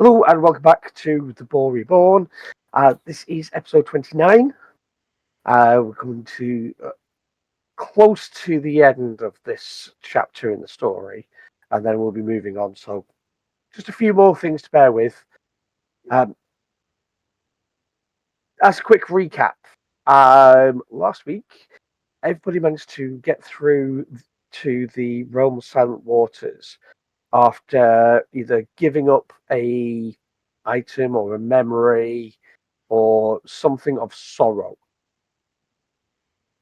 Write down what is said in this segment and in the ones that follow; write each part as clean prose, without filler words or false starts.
Hello and welcome back to the Boar Reborn. This is episode 29. We're coming to close to the end of this chapter in the story, and then we'll be moving on. So, just a few more things to bear with. As a quick recap, last week everybody managed to get through to the realm of Silent Waters after either giving up a item or a memory or something of sorrow.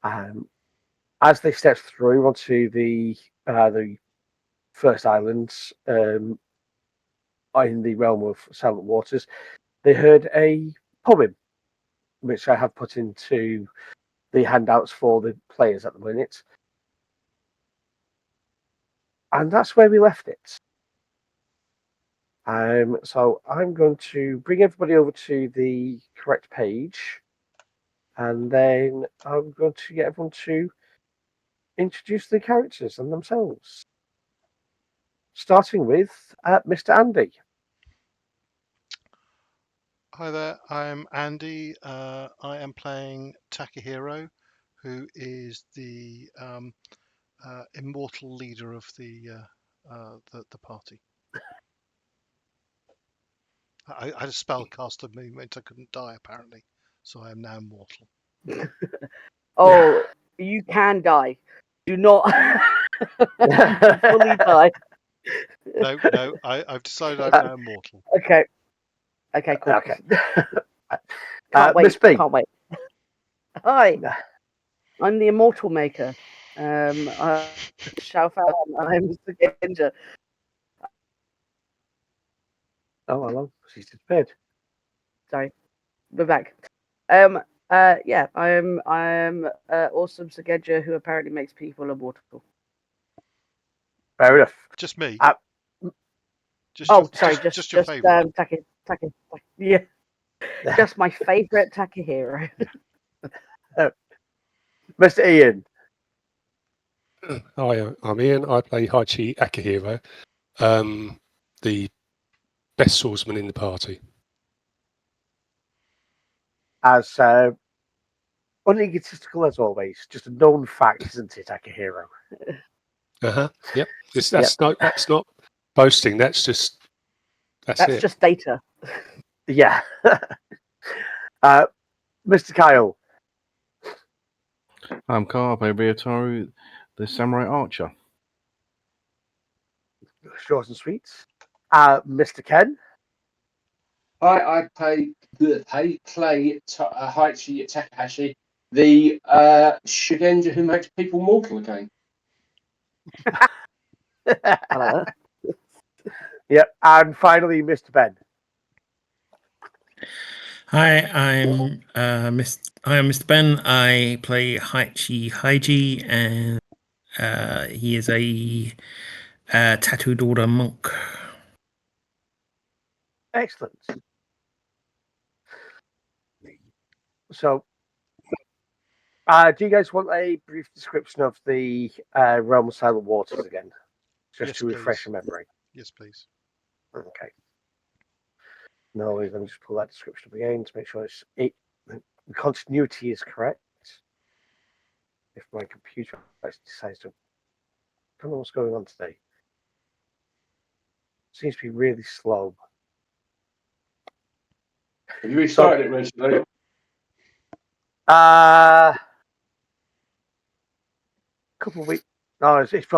As they stepped through onto the first islands in the realm of Silent Waters, they heard a poem, which I have put into the handouts for the players at the minute. And that's where we left it. So I'm going to bring everybody over to the correct page, and then I'm going to get everyone to introduce the characters and themselves. Starting with Mr. Andy. Hi there, I'm Andy. I am playing Takahiro, who is the immortal leader of the party. I had a spellcaster movement. I couldn't die apparently, so I am now mortal. Oh, you can die. Do not fully die. No, I've decided I'm now mortal. Okay, cool. Okay. Can't wait. Miss B. Can't wait. Hi, I'm the Immortal Maker. I'm Xiaofan. I'm Shugenja. Oh, hello. She's disappeared. Sorry, we're back. Yeah, I'm awesome Shugenja who apparently makes people immortal. Fair enough. Just me. Just your favourite. Taki. Yeah, just my favourite Takahiro. Mr. Ian. Hi, I'm Ian. I play Heichi Akihiro, the best swordsman in the party. As unegotistical as always, just a known fact, isn't it, Akihiro? Yep. That's not boasting. That's it. Just data. Yeah. Mr. Kyle. I'm Carl, I play Ryutao, the samurai archer. Short and sweet. Mr. Ken. I play Heichi Takahashi, the Shugenja who makes people mortal again. Yep. And finally, Mr. Ben. Hi, I'm Mr. Ben. I play Heichi, and he is a tattooed order monk. Excellent. So, do you guys want a brief description of the realm of Silent Waters again? Just to refresh your memory. Yes, please. Okay. No, let me just pull that description up again to make sure the continuity is correct. If my computer decides to, I don't know what's going on today. Seems to be really slow. Have you restarted it recently? Couple of weeks. No, it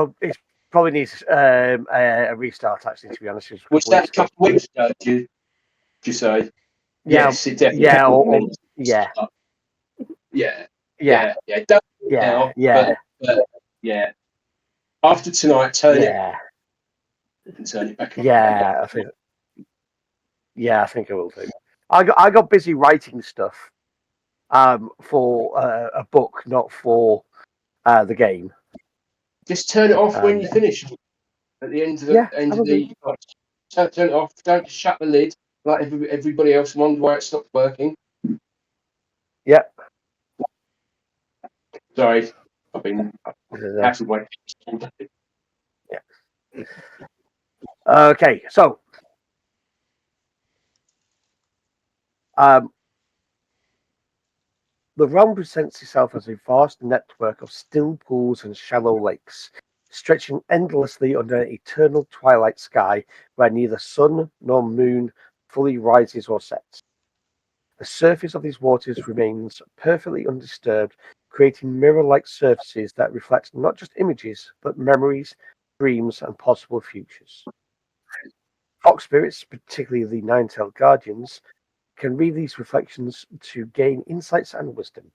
probably needs a restart. Actually, to be honest, Was that a couple of weeks ago? Did you say? Yeah, yes, it definitely. Yeah. Don't now, but yeah. After tonight, turn it and turn it back on. I think I will do. I got busy writing stuff for a book, not for the game. Just turn it off when you finish. At the end of the turn it off. Don't just shut the lid like everybody else and wonder why it stopped working. Yeah. Sorry, I've been having waiting all day. Yeah. Okay, so The realm presents itself as a vast network of still pools and shallow lakes, stretching endlessly under an eternal twilight sky where neither sun nor moon fully rises or sets. The surface of these waters remains perfectly undisturbed, creating mirror-like surfaces that reflect not just images, but memories, dreams, and possible futures. Fox spirits, particularly the nine-tailed guardians, can read these reflections to gain insights and wisdom.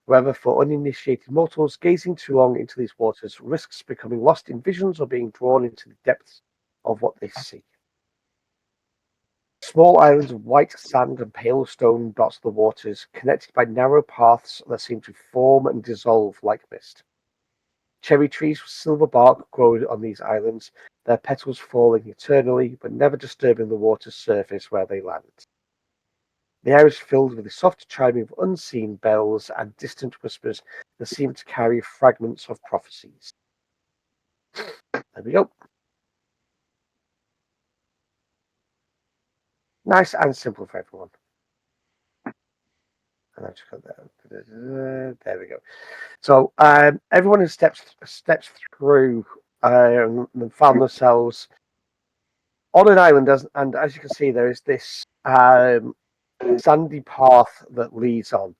However, for uninitiated mortals, gazing too long into these waters risks becoming lost in visions or being drawn into the depths of what they see. Small islands of white sand and pale stone dot the waters, connected by narrow paths that seem to form and dissolve like mist. Cherry trees with silver bark grow on these islands, their petals falling eternally, but never disturbing the water's surface where they land. The air is filled with the soft chiming of unseen bells and distant whispers that seem to carry fragments of prophecies. There we go. Nice and simple for everyone. And I've just got that. There we go. So everyone has steps through and found themselves on an island, and as you can see, there is this sandy path that leads on.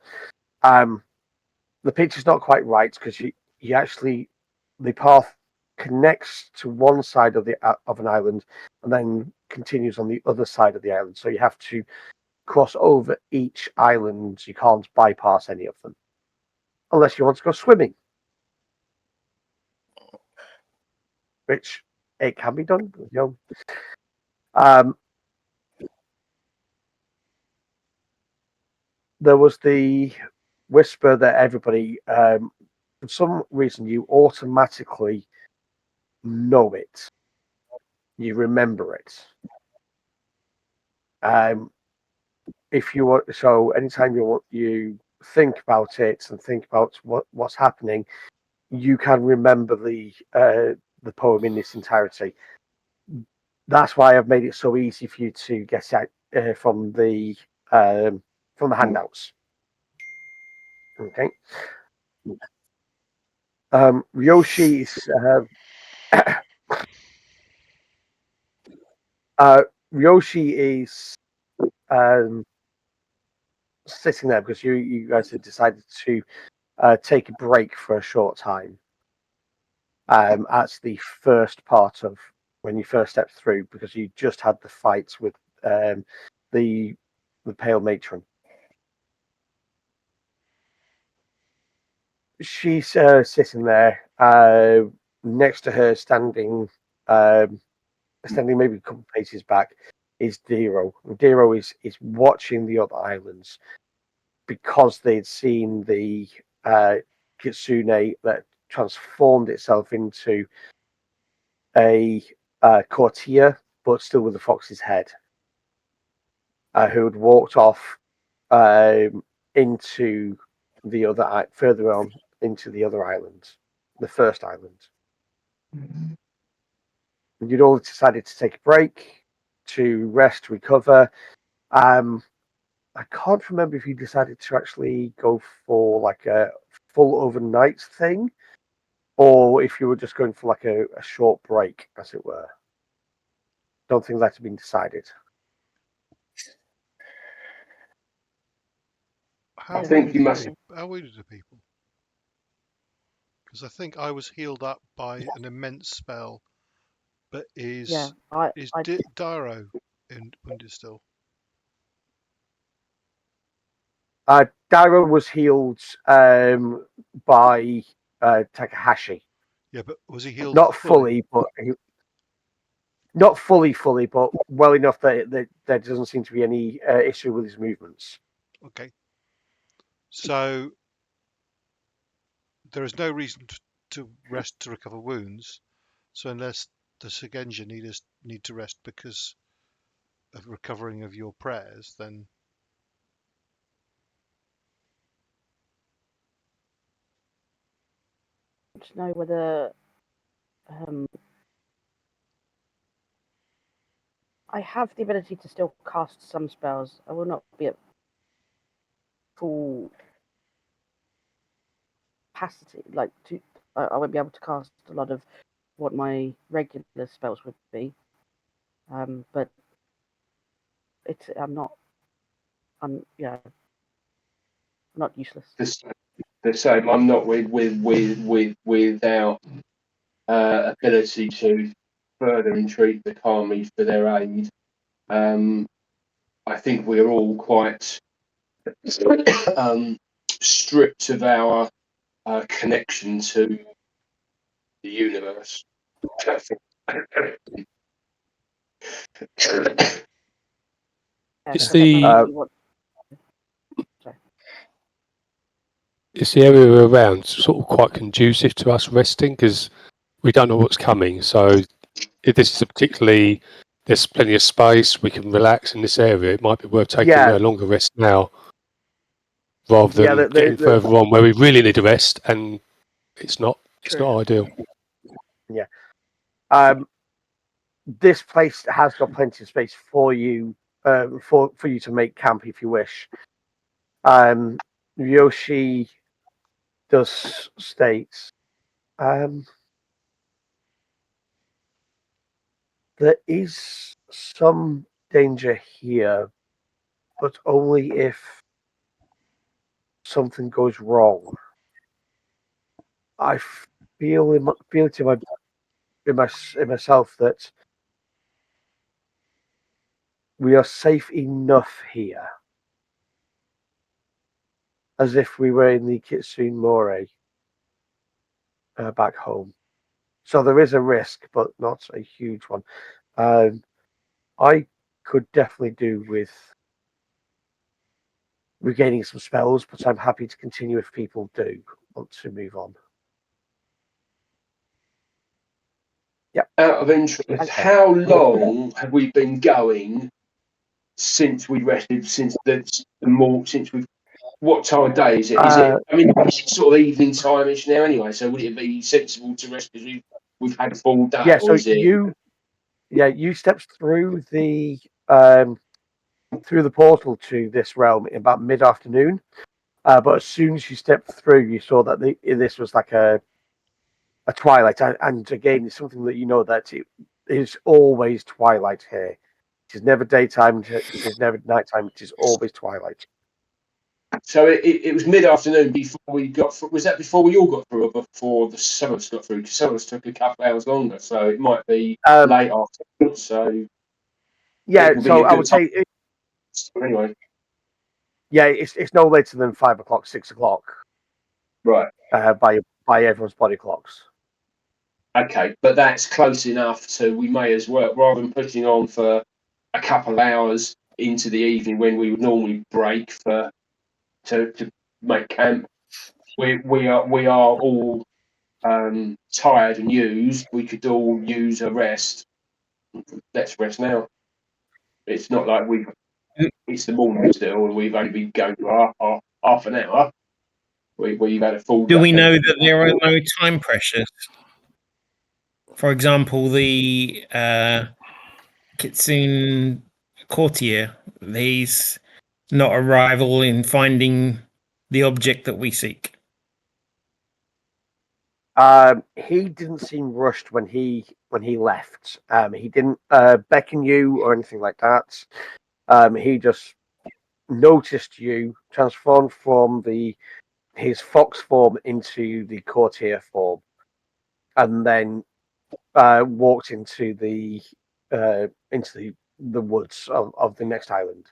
The picture's not quite right because you actually, the path connects to one side of an island and then continues on the other side of the island. So you have to cross over each island. You can't bypass any of them unless you want to go swimming, which it can be done. You know, there was the whisper that everybody, for some reason, you automatically know it. You remember it. If you want, so anytime you think about it and think about what's happening, you can remember the poem in its entirety. That's why I've made it so easy for you to get out from the handouts. Okay. Ryoshi's Ryoshi is sitting there because you guys have decided to take a break for a short time. That's the first part of when you first stepped through, because you just had the fight with the pale matron. She's sitting there. Next to her, standing maybe a couple of paces back, is Dero. Dero is watching the other islands because they'd seen the kitsune that transformed itself into a courtier, but still with the fox's head, who had walked off into the other further on into the other island, the first island. Mm-hmm. You'd all decided to take a break, to rest, recover. I can't remember if you decided to actually go for like a full overnight thing, or if you were just going for like a short break, as it were. Don't think that had been decided. How wounded are people? Because I think I was healed up by an immense spell, but is Dairo wounded still? Dairo was healed by Takahashi. Yeah, but was he healed? Not fully, but not fully, but well enough that there doesn't seem to be any issue with his movements. Okay. So there is no reason to rest to recover wounds. So unless the Shugenja need to rest because of recovering of your prayers, then to know whether I have the ability to still cast some spells. I will not be full capacity. Like, I won't be able to cast a lot of what my regular spells would be. But I'm not useless. The same. I'm not without ability to further entreat the Kami for their aid. I think we're all quite stripped of our connection to the universe. It's So the it's the area around sort of quite conducive to us resting because we don't know what's coming. So if this is there's plenty of space, we can relax in this area. It might be worth taking a longer rest now rather than getting further on where we really need a rest and it's not ideal. Yeah. This place has got plenty of space for you for you to make camp if you wish. Yoshi does state there is some danger here, but only if something goes wrong. I feel in myself that we are safe enough here, as if we were in the Kitsune More back home. So there is a risk, but not a huge one. I could definitely do with regaining some spells, but I'm happy to continue if people do want to move on. Yep. Out of interest, how long have we been going since we rested? Since we've. What time of day is it? It's sort of evening time-ish now anyway. So would it be sensible to rest because we've had a full day? Yeah. So you stepped through the portal to this realm in about mid-afternoon. But as soon as you stepped through, you saw that this was like a twilight. And again, it's something that you know that it is always twilight here. It is never daytime. It is never nighttime. It is always twilight. So it was mid-afternoon before we got through. Was that before we all got through or before some of us got through? Because some of us took a couple of hours longer. So it might be late afternoon. So yeah, so I would say anyway. Yeah, it's no later than 5 o'clock, 6 o'clock. Right. By everyone's body clocks. Okay, but that's close enough to we may as well, rather than pushing on for a couple of hours into the evening when we would normally break to make camp. We are all tired and used. We could all use a rest. Let's rest now. It's not like it's the morning still, and we've only been going for half an hour. We've had a full day. Do we know that there are no time pressures? For example, the Kitsune courtier, he's not a rival in finding the object that we seek. He didn't seem rushed when he left. He didn't beckon you or anything like that. He just noticed you, transformed from his fox form into the courtier form, and then walked into the woods of the next island.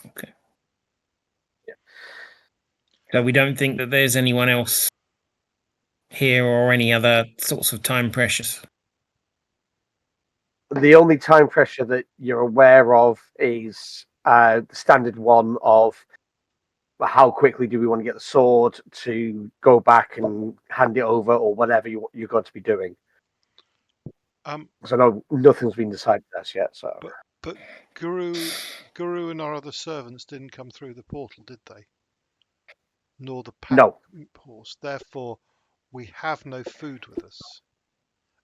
Okay. Yeah. So we don't think that there's anyone else here or any other sorts of time pressures. The only time pressure that you're aware of is the standard one of how quickly do we want to get the sword to go back and hand it over or whatever you're going to be doing. So no, nothing's been decided as yet. So, but Guru and our other servants didn't come through the portal, did they? Nor the pack horse. Therefore, we have no food with us,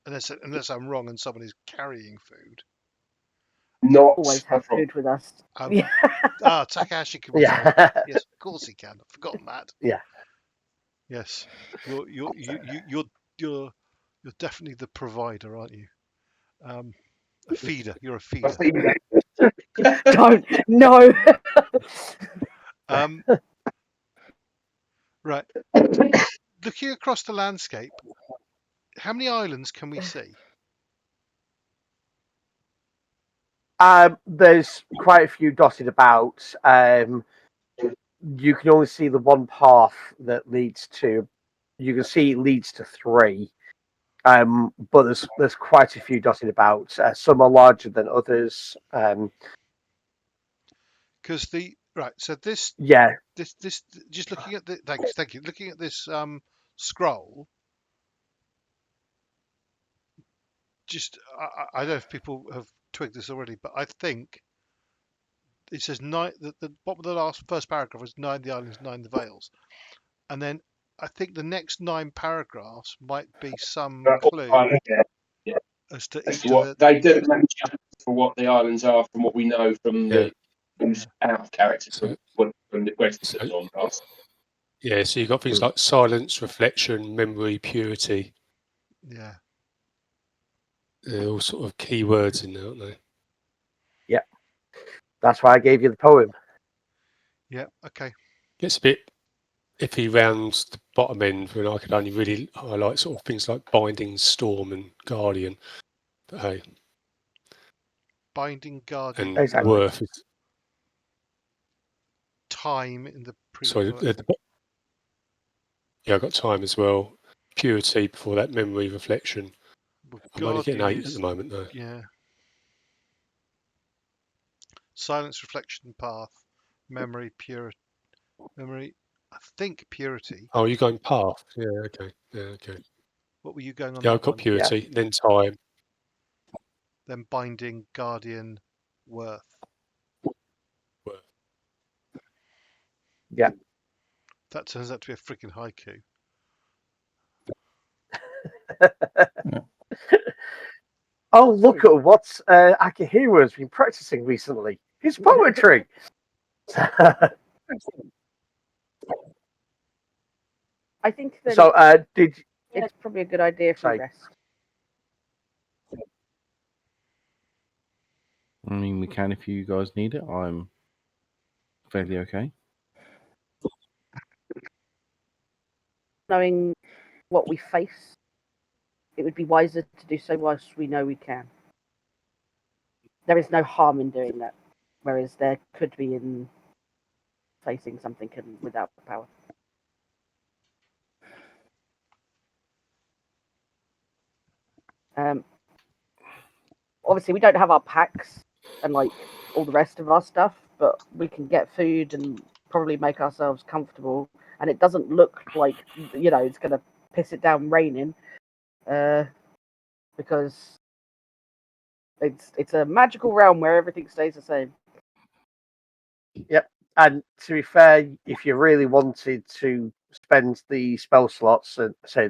unless I'm wrong and someone is carrying food. not always a have problem. food with us. Yeah. Takahashi can resolve. Yeah. Yes, of course he can. I've forgotten that. Yeah. Yes, you're definitely the provider, aren't you? A feeder. You're a I feeder. think Don't no. Um, right. Looking across the landscape, how many islands can we see? There's quite a few dotted about. You can only see the one path that leads to. You can see it leads to 3. But there's quite a few dotted about. Some are larger than others. Because so this Yeah. just looking at the thank you. Looking at this scroll, just I don't know if people have twigged this already, but I think it says 9. The bottom of the first paragraph is 9 the islands, 9 the vales, and then I think the next 9 paragraphs might be some clue yeah, as to as each to of what the. they do match up for what the islands are from what we know from Yeah. the out of character So, from the questions so that John asked. yeah, so you've got things like silence, reflection, memory, purity. Yeah. They're all sort of key words in there, aren't they? Yeah. That's why I gave you the poem. Yeah. Okay. Gets a bit iffy round the bottom end when I could only really highlight sort of things like binding, storm, and guardian. But hey, Binding guardian and Exactly. worth is time in the sorry. Yeah, I got time as well. Purity before that, memory, reflection. I'm only getting guardian 8 at the is moment though. yeah. Silence, reflection, path, memory, memory. I think purity. Oh, you're going path. Yeah, okay. Yeah, okay. What were you going on Yeah, that I've got one? purity, then time. Then binding, guardian, worth. Worth. Yeah. That turns out to be a freaking haiku. Oh, look at what Akihiro has been practicing recently. His poetry. I think that So, did it's probably a good idea if we Sorry. rest. I mean, we can if you guys need it. I'm fairly okay. Knowing what we face, it would be wiser to do so whilst we know we can. There is no harm in doing that, whereas there could be in facing something without the power. Obviously, we don't have our packs and like all the rest of our stuff, but we can get food and probably make ourselves comfortable. And it doesn't look like it's going to piss it down raining, because it's a magical realm where everything stays the same. Yep. And to be fair, if you really wanted to spend the spell slots and say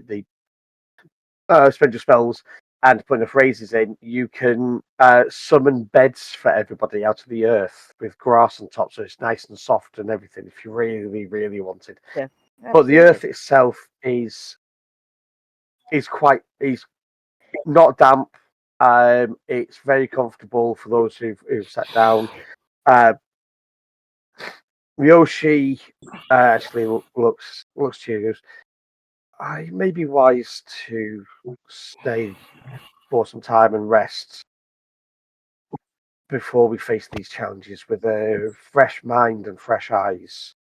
spend your spells and put enough raises in, you can summon beds for everybody out of the earth with grass on top, so it's nice and soft and everything. If you really, really wanted, Yeah, but the earth itself is not damp. It's very comfortable for those who've sat down. Ryoshi actually looks to you and goes, I may be wise to stay for some time and rest before we face these challenges with a fresh mind and fresh eyes.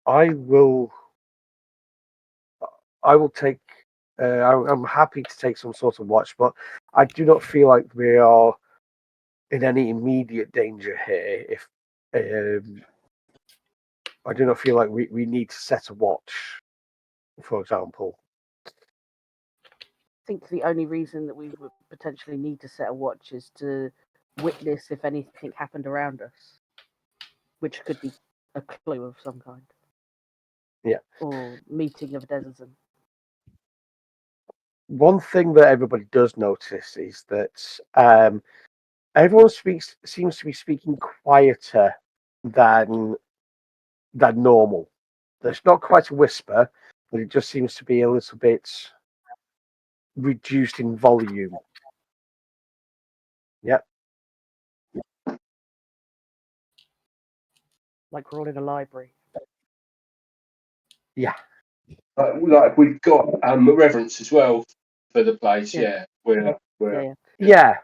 I will take. I'm happy to take some sort of watch, but I do not feel like we are in any immediate danger here. If I do not feel like we need to set a watch, for example. I think the only reason that we would potentially need to set a watch is to witness if anything happened around us, which could be a clue of some kind. Yeah. Or meeting of a denizen. one thing that everybody does notice is that everyone seems to be speaking quieter than normal. There's not quite a whisper, but it just seems to be a little bit reduced in volume. Yep. Like we're all in a library. Yeah. Like we've got reverence as well for the place. Yeah. We're Yeah.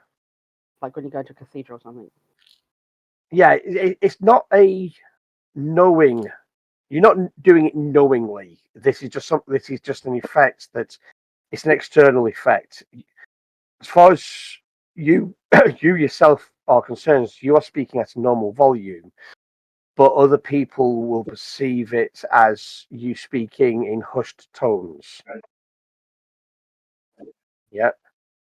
Like when you go to a cathedral or something. Yeah. It's not a knowing. You're not doing it knowingly. This is just something. This is just an effect that it's an external effect. As far as you you yourself are concerned, you are speaking at a normal volume, but other people will perceive it as you speaking in hushed tones. Yeah.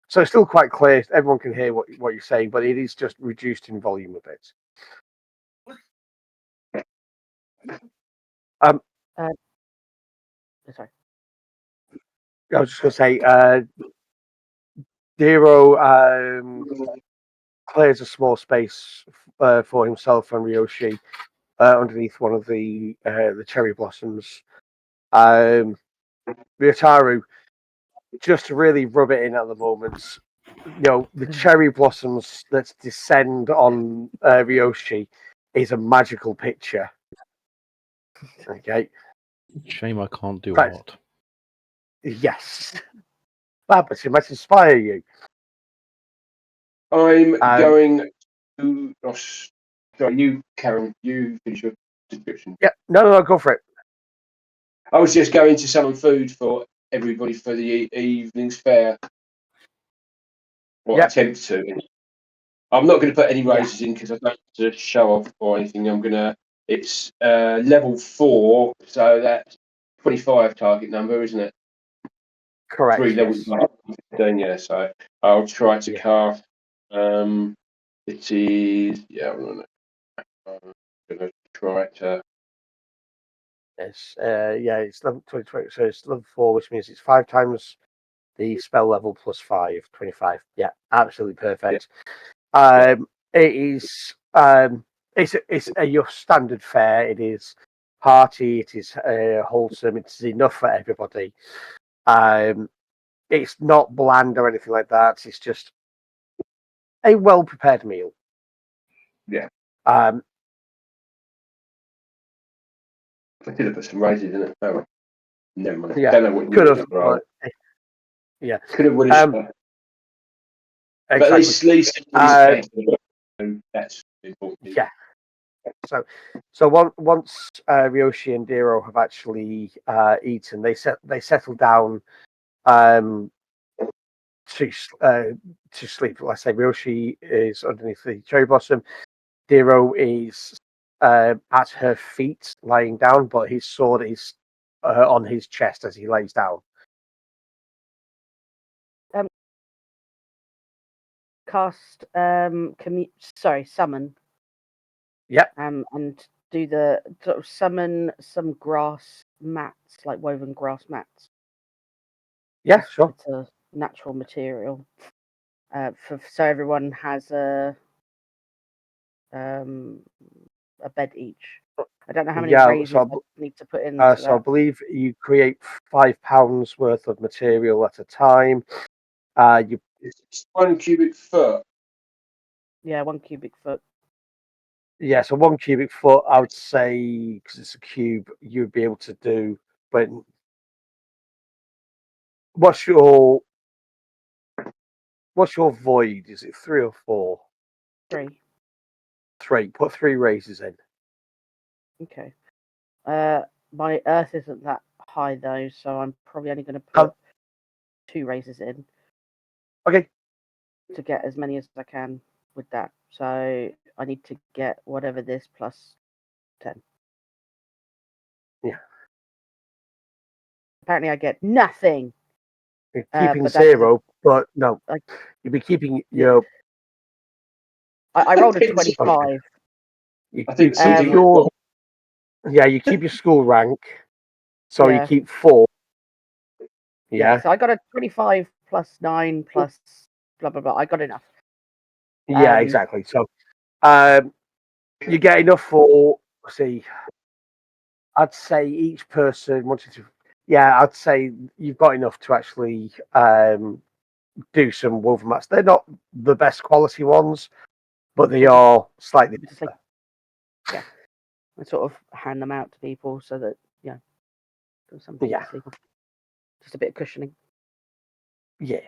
So it's still quite clear. Everyone can hear what you're saying, but it is just reduced in volume a bit. Sorry. I was just going to say, Dero clears a small space for himself and Ryoshi underneath one of the cherry blossoms. Ryutaru, just to really rub it in at the moment, the cherry blossoms that descend on Ryoshi is a magical picture. Okay. Shame I can't do Right. art. Yes. But it might inspire you. I'm going to. Oh, sorry, you, Karen. You finish your description. Yeah. No, go for it. I was just going to summon food for everybody for the evening's fair. Or attempt to. I'm not going to put any raises in because I don't want to show off or anything. It's level 4, so that's 25 target number, isn't it? Correct. 3 levels. Then so I'll try to cast. It is. I'm going to try to. It's it's level 20, so it's level 4, which means it's 5 times the spell level plus 5, 25. Yeah, absolutely perfect. It is it's your standard fare. It is hearty. It is wholesome. It's enough for everybody. It's not bland or anything like that. It's just a well prepared meal. Yeah. Um, I could have put some raises in it. Oh, never mind. Yeah, Don't know what could have. But, yeah, could have. Would have. But at exactly. least that's important. Yeah. So once Ryoshi and Dero have actually eaten, they settle down to sleep. Let's say Ryoshi is underneath the cherry blossom. Dero is at her feet, lying down, but his sword is on his chest as he lays down. Cast summon. Yep. And do the sort of summon some grass mats, like woven grass mats. Yeah, sure. It's a natural material. So everyone has a bed each. I don't know how many raises I need to put in. So I believe you create £5 worth of material at a time. It's 1 cubic foot. Yeah, 1 cubic foot. Yeah, so 1 cubic foot, I would say, because it's a cube, you'd be able to do. But what's your void? Is it 3 or 4? 3. 3. Put 3 raises in. Okay. My earth isn't that high though, so I'm probably only going to put 2 raises in. Okay. To get as many as I can with that. So I need to get whatever this plus 10. Yeah. Apparently I get nothing. You're keeping 0, but no. You'll be keeping your... I rolled a 25. I think you keep your school rank. So Yeah. you keep 4. Yeah. So I got a 25 plus 9 plus blah blah blah. I got enough. Yeah, exactly. So, you get enough for. See, I'd say each person wanted to. Yeah, I'd say you've got enough to actually do some woven mats. They're not the best quality ones, but they are slightly Just better. like, I sort of hand them out to people so that there's something Yeah. to sleep on. Just a bit of cushioning. Yeah.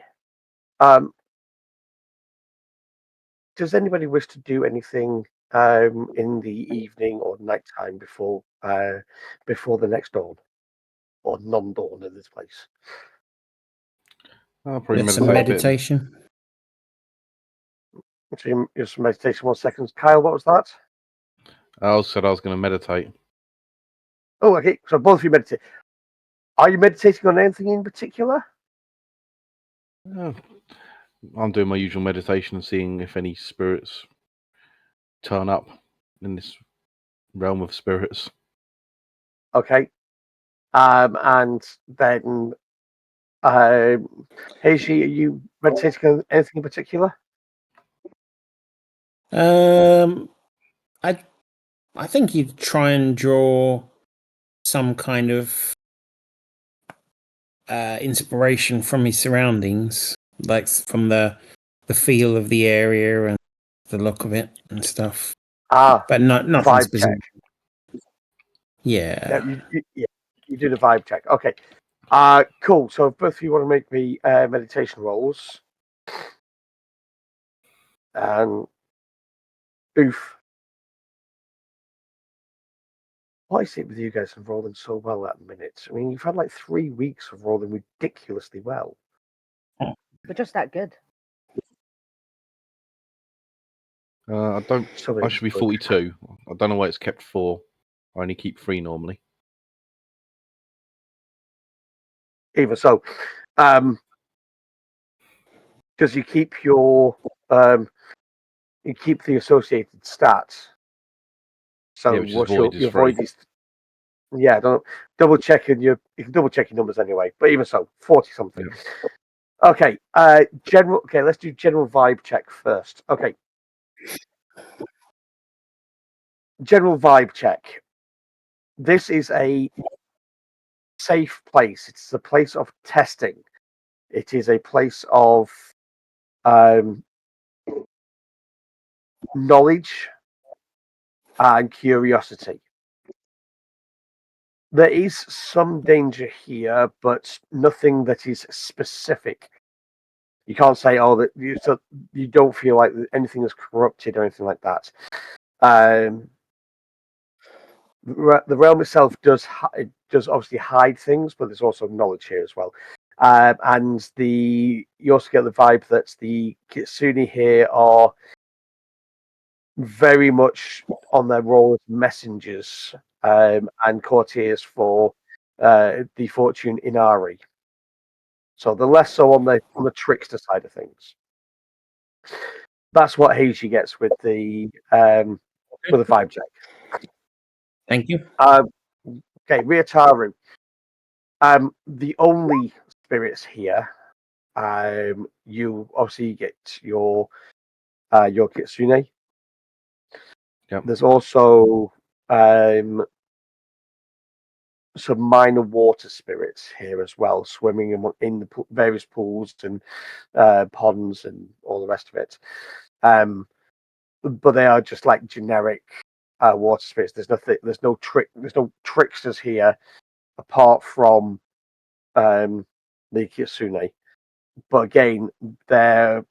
Does anybody wish to do anything in the evening or nighttime before the next dawn or non-dawn in this place? I'll probably Get some meditate a bit. meditation. So just meditation. 1 second, Kyle. What was that? I also said I was going to meditate. Oh, okay. So both of you meditate. Are you meditating on anything in particular? I'm doing my usual meditation and seeing if any spirits turn up in this realm of spirits. Okay. And then, Heishi, are you meditating on anything in particular? I think you'd try and draw some kind of inspiration from his surroundings, like from the feel of the area and the look of it and stuff. But nothing vibe specific. check. Yeah. You do the vibe check. Okay. Cool. So if both of you want to make me meditation rolls, and oof. Why is it with you guys and rolling so well at the minute? I mean, you've had like 3 weeks of rolling ridiculously well. We're just that good. I should be 42. I don't know why it's kept 4. I only keep 3 normally. Even so, because you keep your you keep the associated stats. So Yeah, which is void is your free. void is don't double checking you can double check your numbers anyway. But even so, 40 something. Yeah. Okay, general. Okay, let's do general vibe check first. Okay, general vibe check. This is a safe place. It's a place of testing. It is a place of knowledge and curiosity. There is some danger here, but nothing that is specific. You can't say, "Oh, that you don't feel like anything is corrupted or anything like that." The realm itself does obviously hide things, but there's also knowledge here as well. And you also get the vibe that the Kitsune here are very much on their role as messengers and courtiers for the Fortune Inari. So they're less so on the trickster side of things. That's what Heichi gets with the vibe check. Thank you. Okay, Ryutao. The only spirits here, you obviously get your Kitsune. Yep. There's also some minor water spirits here as well, swimming in the various pools and ponds and all the rest of it. But they are just like generic water spirits. There's no tricksters here apart from the Kitsune. But again, they're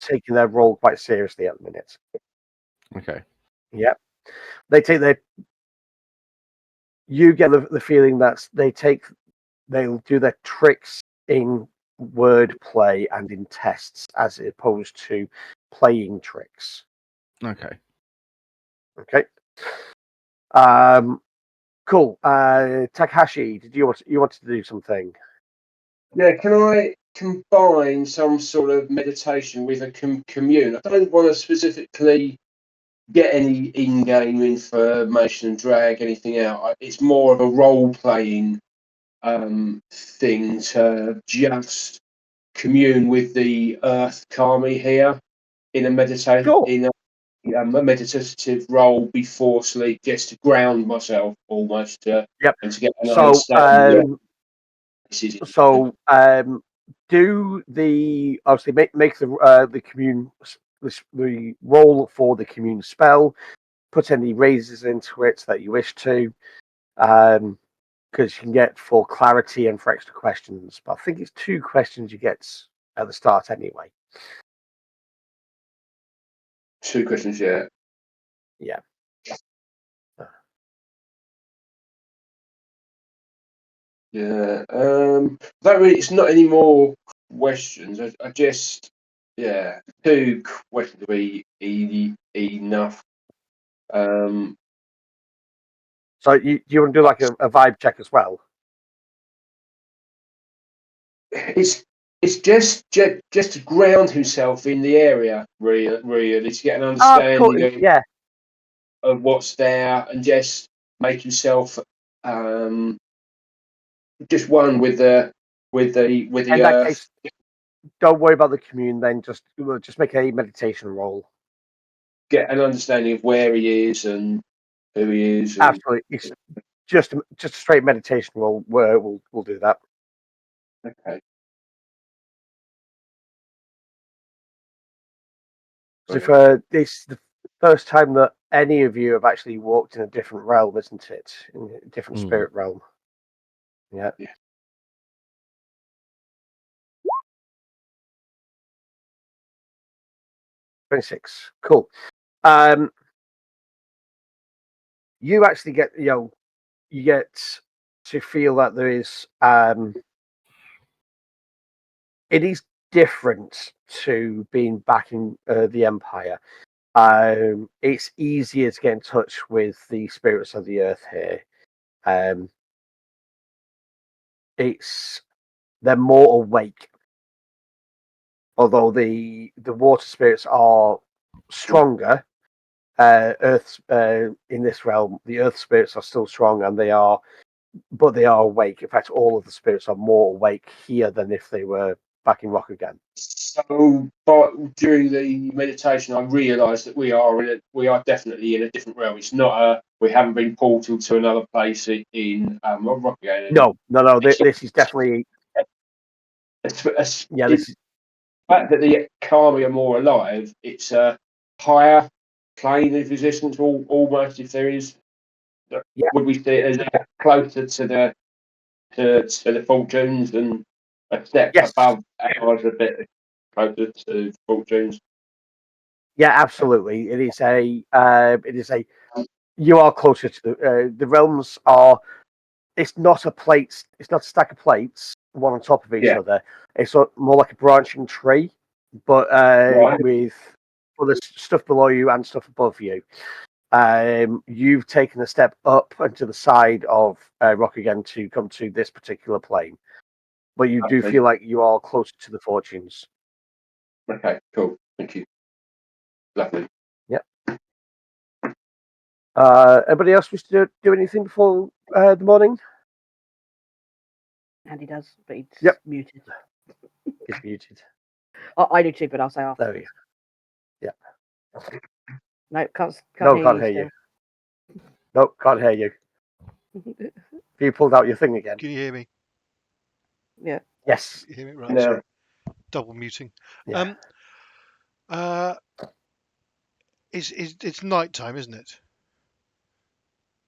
taking their role quite seriously at the minute. Okay. Yeah, you get the feeling that they'll do their tricks in wordplay and in tests as opposed to playing tricks. Okay. Cool. Takahashi, did you want to do something? Yeah, can I combine some sort of meditation with a commune? I don't want to specifically get any in-game information and drag anything out. It's more of a role-playing thing to just commune with the earth kami here in a Sure. a meditative role before sleep, just to ground myself almost, Yep. and to get an So, understanding. This is do the obviously make the commune the roll for the commune spell. Put any raises into it that you wish to, because you can get for clarity and for extra questions. But I think it's 2 questions you get at the start anyway. 2 questions, yeah. Yeah. Yeah. That really, it's not any more questions. I just, 2 questions will be enough. So you want to do like a vibe check as well? It's just to ground himself in the area, really, to get an understanding Yeah. of what's there, and just make himself just one with the In that earth. case, don't worry about the commune. Then just make a meditation roll. Get an understanding of where he is and who he is. And, Absolutely, it's just a straight meditation roll. Where we'll do that. okay. So this is the first time that any of you have actually walked in a different realm, isn't it? In a different spirit realm. Yeah. 26. Cool. You actually get you get to feel that there is it is different to being back in the Empire. It's easier to get in touch with the spirits of the earth here. They're more awake, although the water spirits are stronger. Earth in this realm, the earth spirits are still strong, and they are awake. In fact, all of the spirits are more awake here than if they were back in Rock again. So, but during the meditation, I realised that we are definitely in a different realm. It's not we haven't been portaled to another place in Rock again. No. This is definitely This is the fact that the Kami are more alive. It's a higher plane of existence, almost. If there is, would we say it as closer to the fortunes and a step above ours, a bit closer to fortunes? Yeah, absolutely. It is a. You are closer to the realms. It's not a plate. It's not a stack of plates, one on top of each other. It's more like a branching tree, but with other stuff below you and stuff above you. You've taken a step up and to the side of Rock again to come to this particular plane, but you do feel like you are closer to the fortunes. Okay, cool. Thank you. Lovely. Yep. Anybody else wish to do anything before the morning? And he does, but he's muted. He's muted. I do too, but I'll say after. There we go. Yeah. No, can't hear you. No, can't hear you. Have you pulled out your thing again? Can you hear me? Yeah. Yes. You hear me? Right. Sorry. Double muting. Yeah. It's night time, isn't it?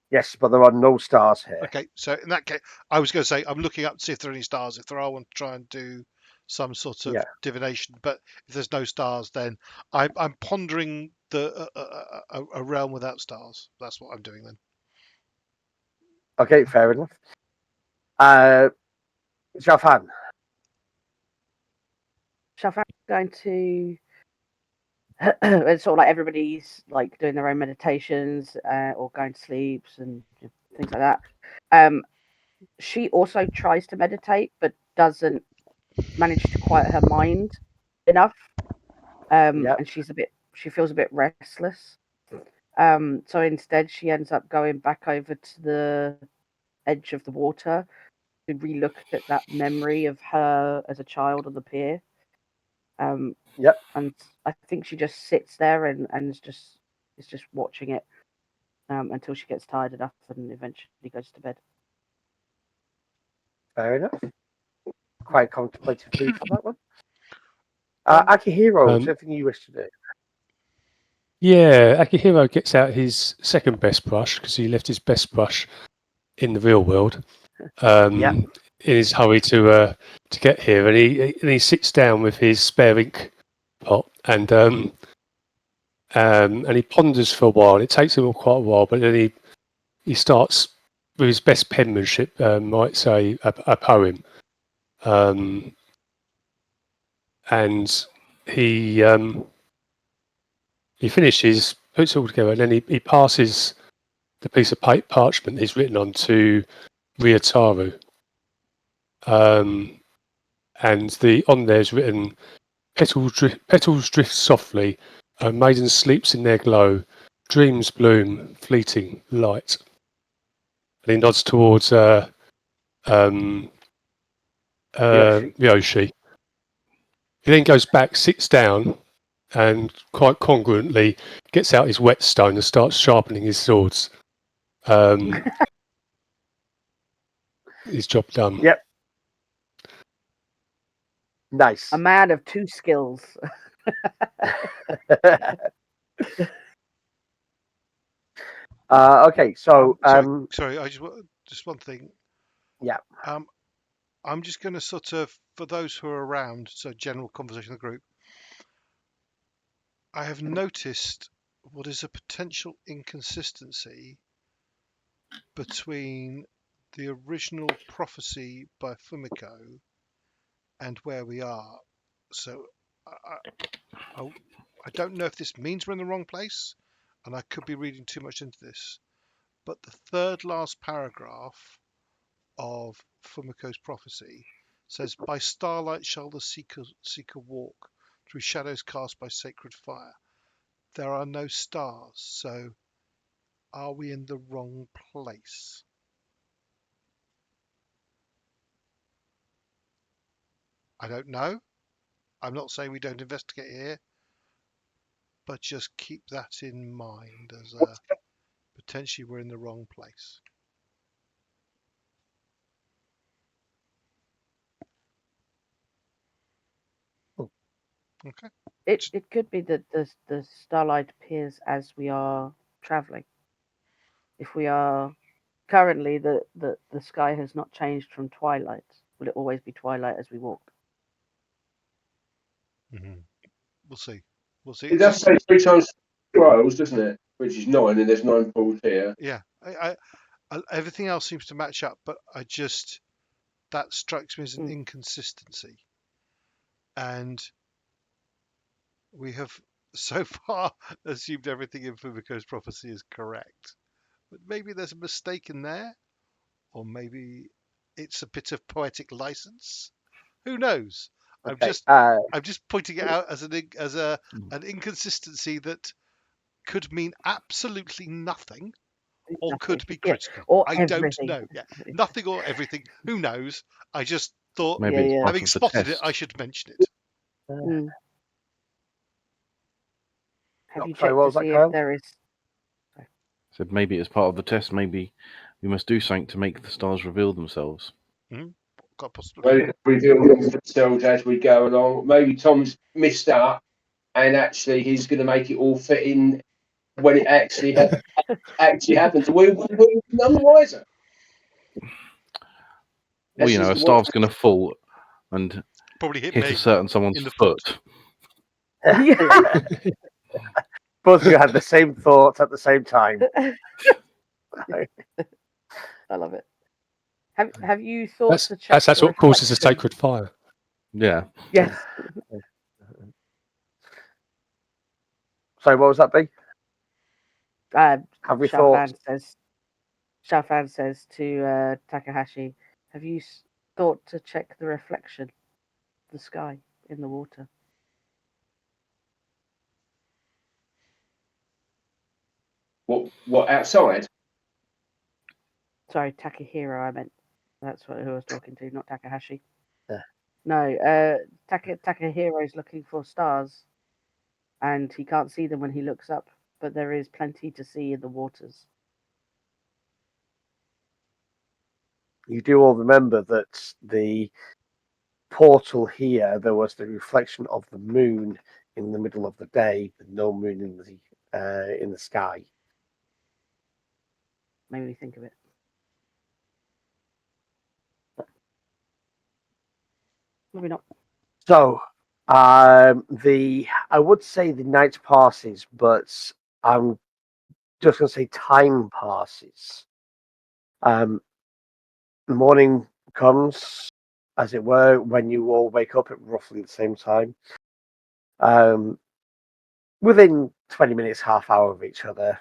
Yes, but there are no stars here. Okay, so in that case, I was going to say I'm looking up to see if there are any stars. If there are, I want to try and do some sort of divination. But if there's no stars, then I'm pondering a realm without stars. That's what I'm doing then. Okay, fair enough. Xiaofan going to. It's sort of like everybody's like doing their own meditations or going to sleep and things like that. She also tries to meditate, but doesn't manage to quiet her mind enough. And she feels a bit restless. So instead, she ends up going back over to the edge of the water to relook at that memory of her as a child on the pier. Yep. And I think she just sits there and is just watching it until she gets tired enough and eventually goes to bed. Fair enough. Quite contemplative mood for that one. Akihiro, is there anything you wish to do? Yeah, Akihiro gets out his second best brush because he left his best brush in the real world. In his hurry to get here, and he sits down with his spare ink pot and he ponders for a while. It takes him quite a while, but then he starts with his best penmanship, might say a poem, and he finishes, puts it all together, and then he passes the piece of parchment he's written on to Ryutao. And on there's written, petals drift softly, a maiden sleeps in their glow, dreams bloom, fleeting light. And he nods towards Yoshi. He then goes back, sits down, and quite congruently gets out his whetstone and starts sharpening his swords. His job done. Yep. Nice. A man of two skills. Okay, so sorry, I just one thing. Yeah. I'm just going to sort of, for those who are around, so general conversation in the group, I have noticed what is a potential inconsistency between the original prophecy by Fumiko and where we are. So I don't know if this means we're in the wrong place, and I could be reading too much into this, but the third last paragraph of Fumiko's prophecy says, "By starlight shall the seeker walk through shadows cast by sacred fire." There are no stars, so are we in the wrong place? I don't know. I'm not saying we don't investigate here, but just keep that in mind as potentially we're in the wrong place. Okay. It could be that the starlight appears as we are traveling. If we are currently the sky has not changed from twilight, will it always be twilight as we walk? Mm-hmm. We'll see. We'll see. It does say 3 times trials, doesn't it? Which is 9, and there's 9 balls here. Yeah. I everything else seems to match up, but that strikes me as an inconsistency. And we have so far assumed everything in Fumiko's prophecy is correct. But maybe there's a mistake in there, or maybe it's a bit of poetic license. Who knows? Okay. I'm just pointing it out as an inconsistency that could mean absolutely nothing, or could be critical. Or I everything. don't know. Yeah, nothing or everything. Who knows? I just thought, Maybe it's part having of the spotted it, test. I should mention it. Have you sorry, checked what to was that, see Kyle? if there is? Said maybe it's part of the test. Maybe we must do something to make the stars reveal themselves. Quite possibly. Maybe reveal themselves as we go along. Maybe Tom's missed out, and actually he's going to make it all fit in when it actually happens. We're none the wiser. Well, a star's going to fall and probably hit a someone's in the foot. Both of you had the same thought at the same time. I love it. Have you thought to check? That's what causes a sacred fire. Yeah. Yes. Sorry, what was that, B? Have we thought? Xiaofan says to Takahashi, "Have you thought to check the reflection of the sky in the water?" What outside? Sorry, Takahiro, I meant. That's who I was talking to, not Takahashi. Yeah. No, Takahiro's looking for stars, and he can't see them when he looks up, but there is plenty to see in the waters. You do all remember that the portal here, there was the reflection of the moon in the middle of the day, with no moon in the sky. Made me think of it. Maybe not. So, I would say the night passes, but I'm just going to say time passes. The morning comes, as it were, when you all wake up at roughly the same time. Within 20 minutes, half hour of each other.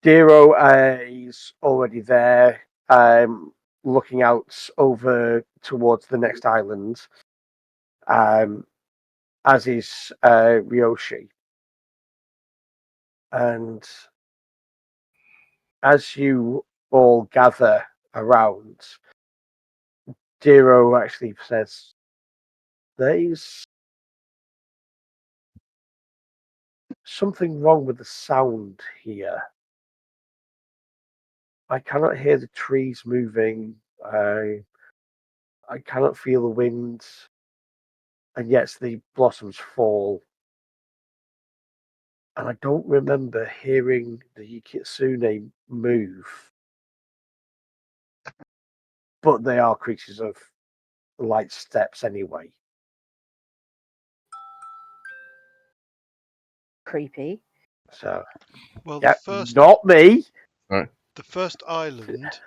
Dero is already there, looking out over towards the next island, as is Ryoshi. And as you all gather around, Dero actually says, "There's something wrong with the sound here. I cannot hear the trees moving. I cannot feel the wind, and yet the blossoms fall. And I don't remember hearing the Kitsune move, but they are creatures of light steps anyway." Creepy. So, Well, yeah, not me. the first island,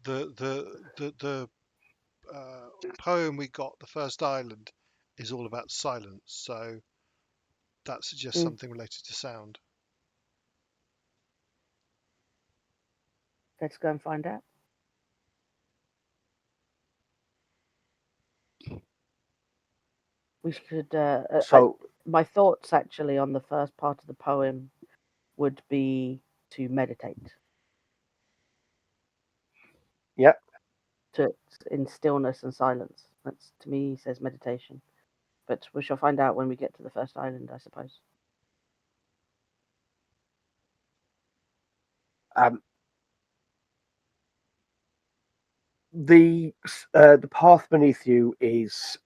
the poem we got, the first island, is all about silence. So that suggests something related to sound. Let's go and find out. We should. My thoughts actually on the first part of the poem would be to meditate. Yep. In stillness and silence. That's, to me, says meditation. But we shall find out when we get to the first island, I suppose. The path beneath you is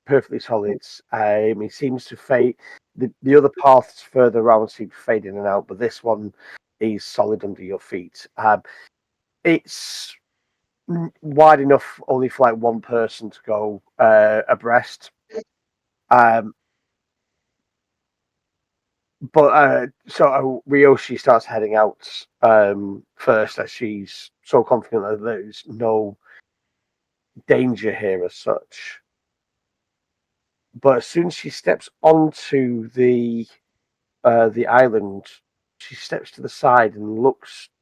perfectly solid. It seems to fade. The other paths further around seem to fade in and out, but this one is solid under your feet. It's wide enough only for like one person to go abreast. But so Ryoshi starts heading out first, as she's so confident that there's no danger here as such. But as soon as she steps onto the island, she steps to the side and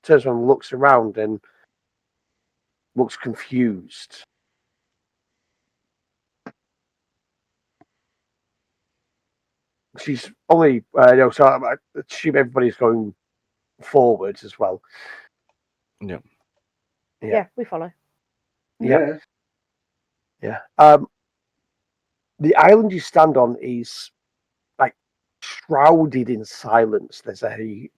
turns around, looks around, and looks confused. She's only so I assume everybody's going forwards as well. Yeah. Yeah, we follow. Yeah. The island you stand on is like shrouded in silence. There's it's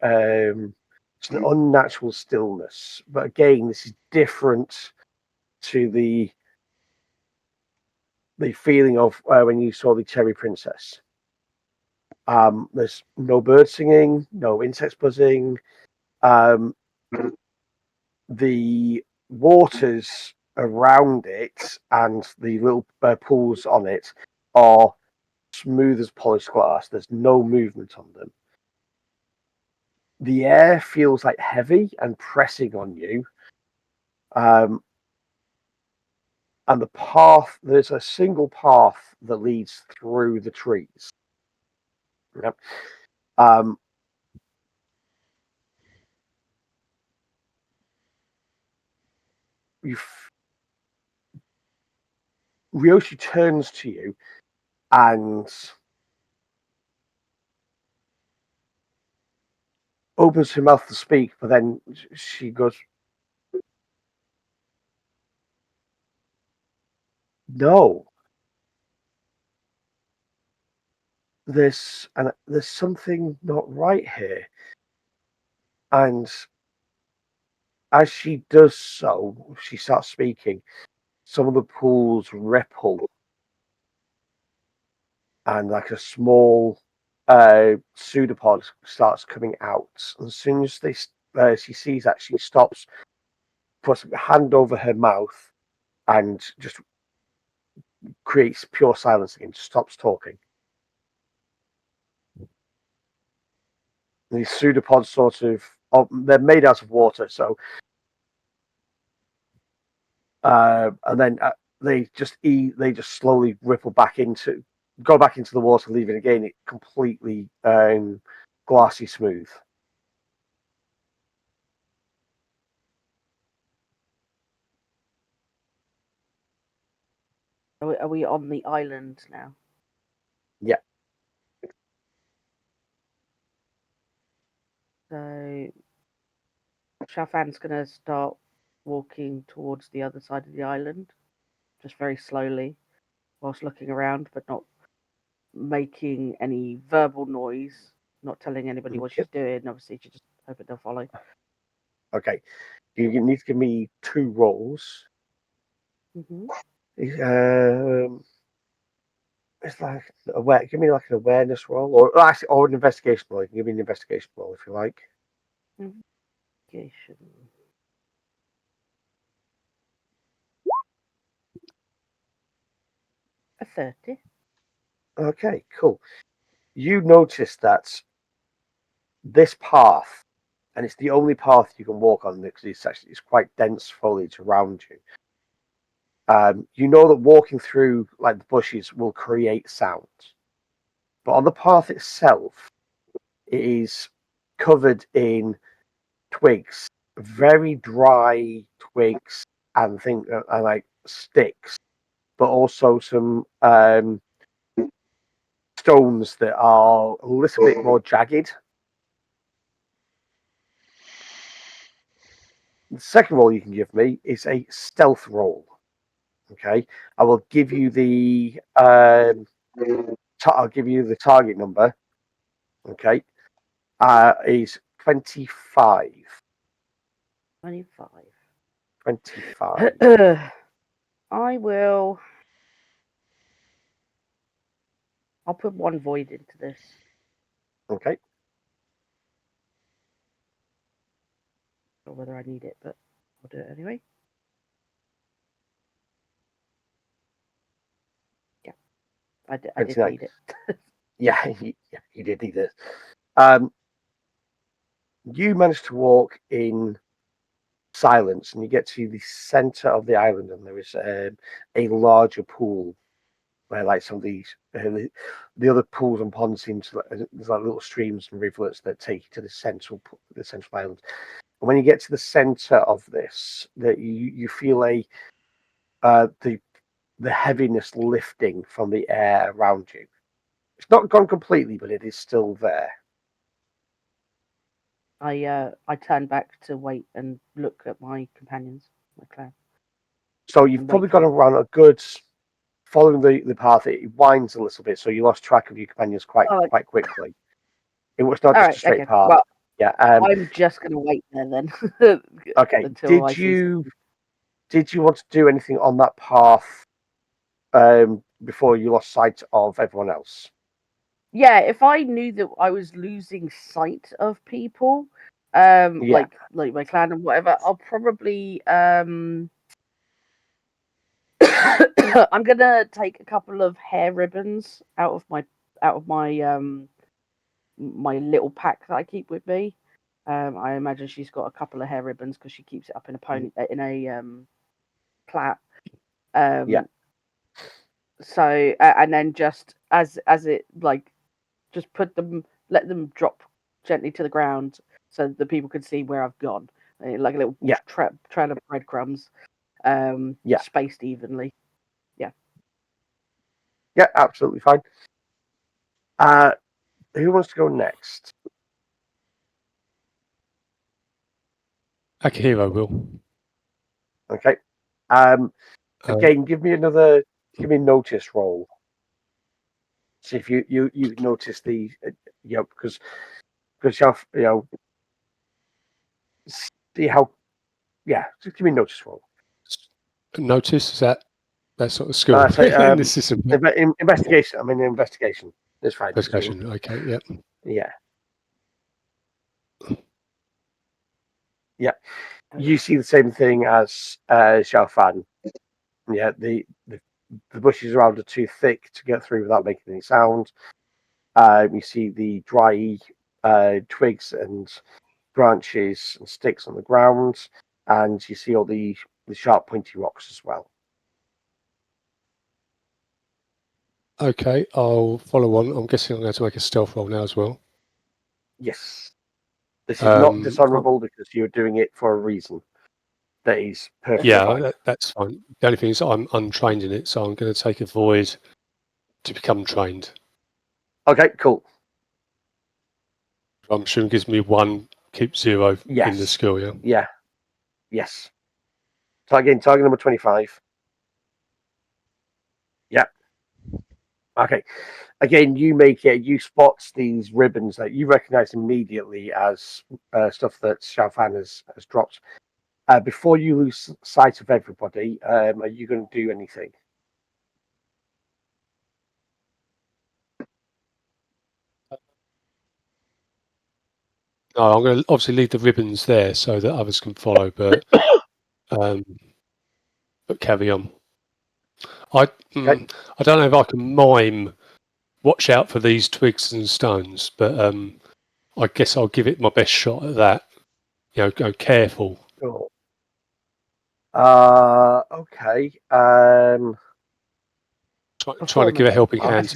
an unnatural stillness. But again, this is different to the feeling of when you saw the Cherry Princess. There's no bird singing, no insects buzzing. The waters around it and the little pools on it are smooth as polished glass. There's no movement on them. The air feels like heavy and pressing on you. And the path, there's a single path that leads through the trees. Yep. Ryoshi turns to you and opens her mouth to speak, but then she goes, no. There's something not right here. And as she does so, she starts speaking. Some of the pools ripple, and like a small pseudopod starts coming out. And as soon as she sees that, she stops, puts a hand over her mouth, and just creates pure silence again. Just stops talking. These pseudopods they're made out of water, so and then they just slowly go back into the water, leaving again it completely glassy smooth. Are we on the island now? Yeah. So Xiaofan's gonna start walking towards the other side of the island, just very slowly, whilst looking around, but not making any verbal noise, not telling anybody what she's doing. Obviously, she just hoping they'll follow. Okay. You need to give me 2 rolls. Mm-hmm. It's like give me like an awareness roll, or an investigation roll. You can give me an investigation roll if you like. Investigation. A 30. Okay, cool. You notice that this path, and it's the only path you can walk on because it's quite dense foliage around you. You know that walking through like the bushes will create sound, but on the path itself, it is covered in twigs, very dry twigs, and like sticks, but also some stones that are a little bit more jagged. The second roll you can give me is a stealth roll. Okay, I will give you the I'll give you the target number. Okay, is 25. 25. 25. I will. I'll put 1 void into this. Okay. Or whether I need it, but I'll do it anyway. Yeah, I did need it. Yeah, you did need it. You managed to walk in silence, and you get to the center of the island, and there is a larger pool where, like, some of these the other pools and ponds seem to there's like little streams and rivulets that take you to the central island. And when you get to the center of this, that you feel the heaviness lifting from the air around you. It's not gone completely, but it is still there. I turn back to wait and look at my companions, my clan. So you've probably gone around a good, following the path. It winds a little bit, so you lost track of your companions quite quickly. It was not just a straight path. Well, yeah. I'm just gonna wait there then. Okay. Did you want to do anything on that path before you lost sight of everyone else? Yeah, if I knew that I was losing sight of people, like my clan and whatever, I'll probably I'm gonna take a couple of hair ribbons out of my my little pack that I keep with me. I imagine she's got a couple of hair ribbons because she keeps it up in a plait. So and then just as it like just let them drop gently to the ground so the people can see where I've gone, like a little trail of breadcrumbs, spaced evenly. Yeah, absolutely fine. Who wants to go next? Akihiro will. Okay. Again, give me another give me a notice roll. See if you notice the because see how just give me a notice roll. Notice, is that sort of skill Sorry, in the system? investigation. I mean investigation. That's fine. Investigation. Okay. Yep. Yeah. You see the same thing as Xiaofan. Yeah, the bushes around are too thick to get through without making any sound. You see the dry twigs and branches and sticks on the ground, and you see all the sharp, pointy rocks as well. Okay, I'll follow on. I'm guessing I'm going to make a stealth roll now as well. Yes. This is not Um, dishonorable because you're doing it for a reason. That is perfectly fine. That's fine. The only thing is I'm untrained in it, so I'm going to take a void to become trained. Okay, cool. I'm sure it gives me 1, keep 0 in the skill, yeah? Yeah. Yes. Target number 25. Yeah. Okay. Again, you make it. You spot these ribbons that you recognize immediately as stuff that Xiaofan has dropped. Before you lose sight of everybody, are you going to do anything? No, I'm going to obviously leave the ribbons there so that others can follow, but carry on. I don't know if I can mime. Watch out for these twigs and stones, but I guess I'll give it my best shot at that. Go careful. Cool. Okay. Trying to give a helping hand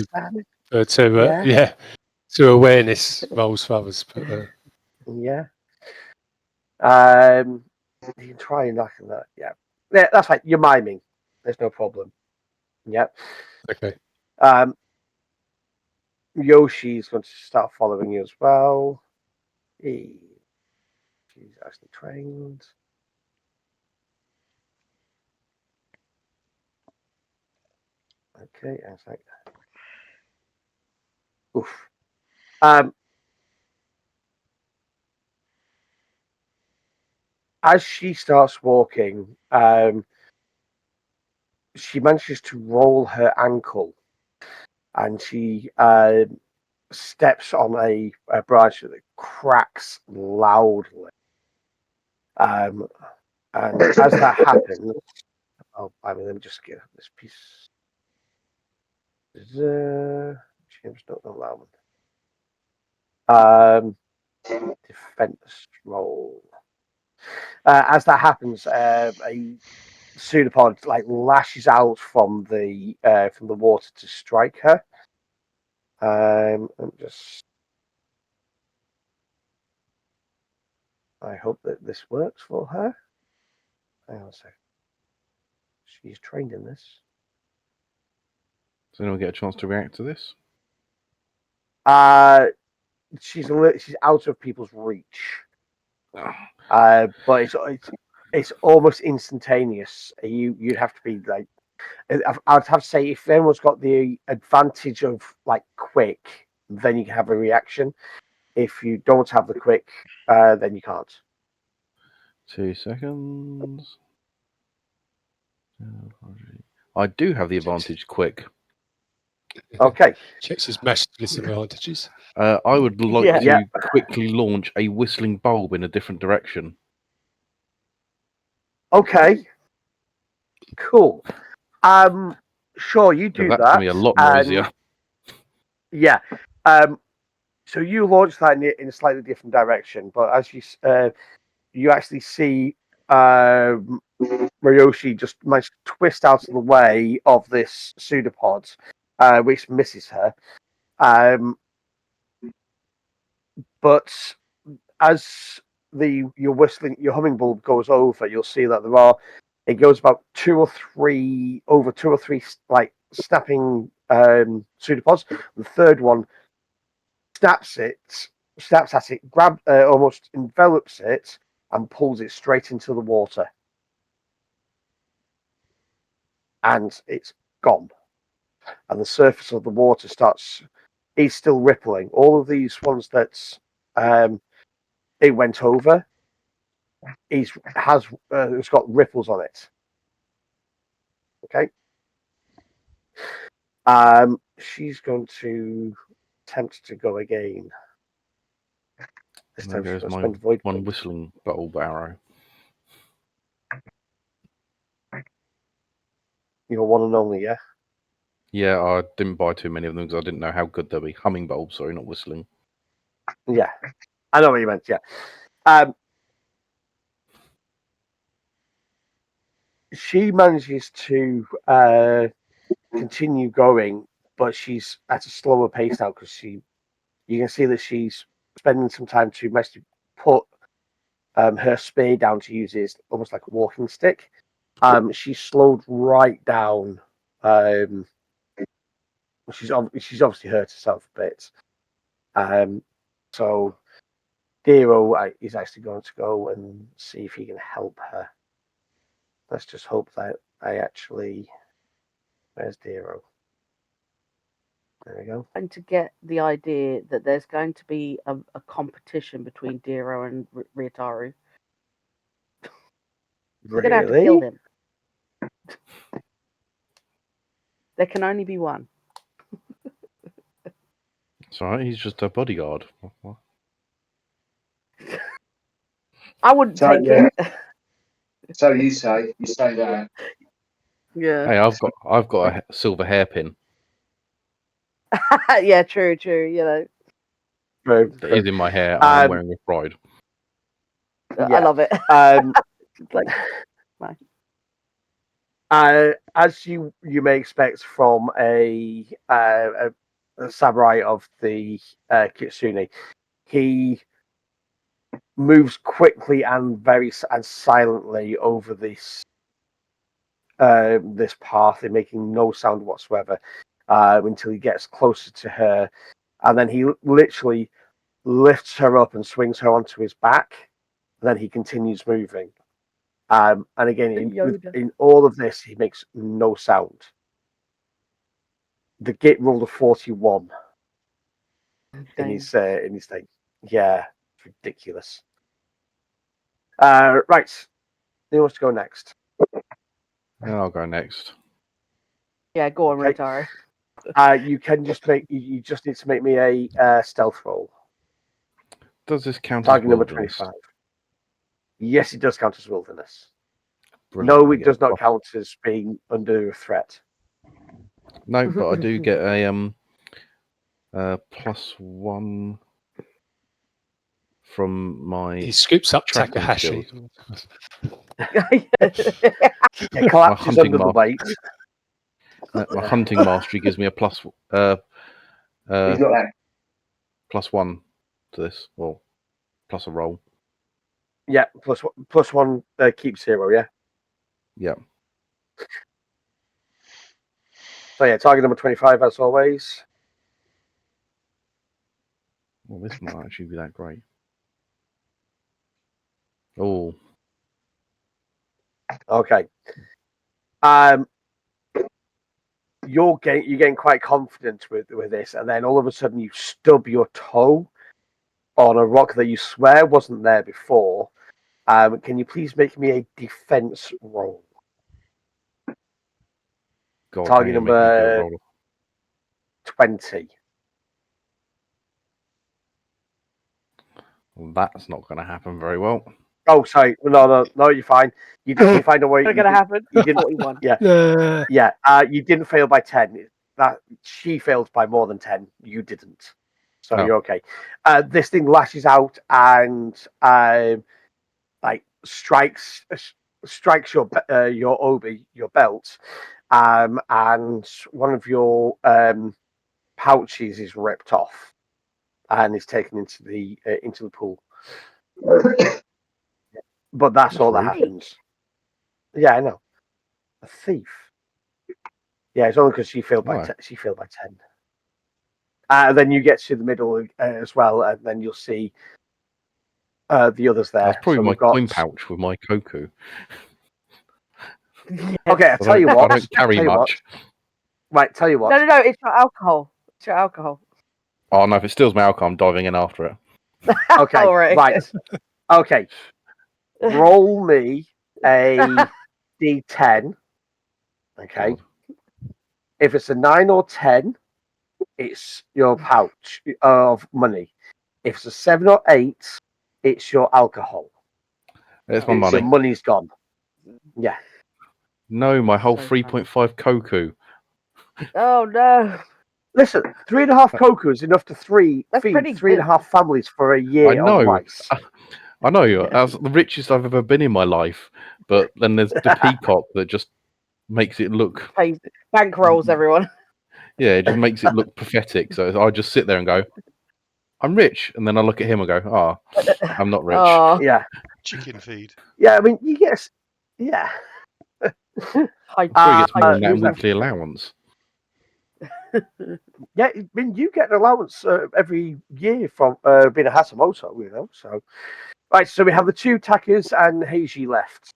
to awareness rolls for others. But, yeah. You can try and knock on that. Yeah, that's fine. You're miming. There's no problem. Yeah. Okay. Yoshi's going to start following you as well. She's actually trained. Okay, I was like, oof. As she starts walking, she manages to roll her ankle, and she steps on a branch that cracks loudly. And as that happens, let me just get this piece. James not allowed. Defense roll. As that happens, a pseudopod lashes out from the water to strike her. I hope that this works for her. Hang on a second. She's trained in this. Does anyone get a chance to react to this? She's out of people's reach. But it's almost instantaneous. You'd have to be like, I'd have to say, if anyone's got the advantage of quick, then you can have a reaction. If you don't have the quick, then you can't. 2 seconds. I do have the advantage quick. Okay. Checks his massive list of advantages. I would like to quickly launch a whistling bulb in a different direction. Okay. Cool. Sure, you do that. That's going to be a lot noisier. Yeah. So you launch that in a slightly different direction, but as you actually see Ryoshi just managed to twist out of the way of this pseudopod, which misses her. But as your humming bulb goes over, you'll see that it goes about two or three snapping pseudopods. The third one snaps at it, almost envelops it, and pulls it straight into the water. And it's gone, and the surface of the water is still rippling. All of these ones that it went over, it's got ripples on it. Okay. She's going to attempt to go again. This There time she's goes going to my spend void one point. whistling bulb arrow. Your one and only, yeah. Yeah, I didn't buy too many of them because I didn't know how good they'll be. Humming bulbs, sorry, not whistling. Yeah, I know what you meant. Yeah. She manages to continue going, but she's at a slower pace now because you can see that she's spending some time to basically put her spear down to use it almost like a walking stick. She's slowed right down. She's obviously hurt herself a bit. So Dero is actually going to go and see if he can help her. Let's just hope that where's Dero? There we go. I'm to get the idea that there's going to be a competition between Dero and Ryutao. We're going to have to kill him. There can only be one. It's all right, he's just a bodyguard. What? I wouldn't take it. So you say that. Yeah. Hey, I've got a silver hairpin. Yeah, true. You know, It is in my hair. I'm wearing with pride. I love it. Like, as you may expect from a samurai of the Kitsune, he moves quickly and silently over this path, and making no sound whatsoever until he gets closer to her, and then he literally lifts her up and swings her onto his back. And then he continues moving. And again, in all of this, he makes no sound. The Git rolled a 41 in his thing. Yeah, it's ridiculous. Right, who wants to go next? Yeah, I'll go next. Yeah, go on, Okay. Ryutao. You can just you just need to make me a stealth roll. Does this count Target as number wilderness? 25. Yes, it does count as wilderness. Brilliant. No, I it get does a not plus- count as being under a threat. No, but I do get a +1 from my He scoops up tracking Takahashi. skills. It collapses hunting under the weight. My hunting mastery gives me a He's got that. +1 to this, or plus a roll. Yeah, plus one keeps 0. Yeah. Yeah. So yeah, target number 25 as always. Well, this might actually be that great. Oh. Okay. You're getting quite confident with this, and then all of a sudden you stub your toe on a rock that you swear wasn't there before. Can you please make me a defense roll? God, Target now you're making me do a number roll. 20. Well, that's not going to happen very well. Oh, sorry. No, you're fine. You find a way. What's going to happen? You didn't. 41. Yeah. You didn't fail by 10. That she failed by more than 10. You didn't. So No. you're okay. This thing lashes out and strikes your obi, your belt, and one of your pouches is ripped off and is taken into the pool. But that's all that rude. happens. Yeah, I know. A thief. Yeah, it's only because she failed by 10. She failed by 10. Then you get to the middle as well, and then you'll see the others there. That's probably So my we've got... coin pouch with my koku. Okay, I'll tell you what. I don't carry much. Right, tell you what. No. It's your alcohol. It's your alcohol. Oh no! If it steals my alcohol, I'm diving in after it. Okay, All right. right. Okay. Roll me a d10. Okay. God. If it's a 9 or 10, it's your pouch of money. If it's a 7 or 8, it's your alcohol. There's my Your money. money's gone. Yeah. No, my whole So 3.5 koku. Oh no. Listen, 3.5 cocoa is enough to That's feed pretty 3.5 families for a year I know. on rice. I know. That's the richest I've ever been in my life. But then there's the peacock that just makes it look. Pays bank rolls, everyone. Yeah, it just makes it look pathetic. So I just sit there and go, "I'm rich," and then I look at him and go, "Ah, I'm not rich." Oh, Yeah. Chicken feed. Yeah, I mean, you get. Yeah. hi. Sure, he gets more than that who's in left? weekly allowance. Yeah, I mean, you get an allowance every year from being a Hatamoto, you know. So, right, so we have the two Takas and Heichi left.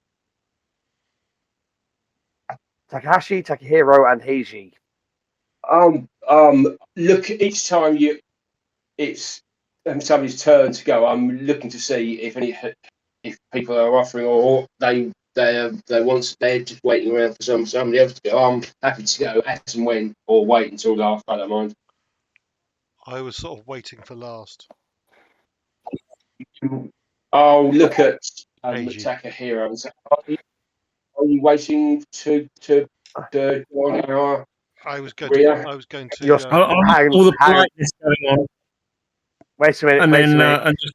Takahashi, Takahiro, and Heichi. Look, each time it's somebody's turn to go, I'm looking to see if people are offering or they want they're just waiting around for somebody else to go. I'm happy to go as and when, or wait until last. I don't mind. I was sort of waiting for last. I'll look at Heiji. Takahiro and say, are you waiting to join our I was going arena? to. You're I'll hang, leave all the hang on. politeness going on, Wait a minute. and Wait a then minute. and just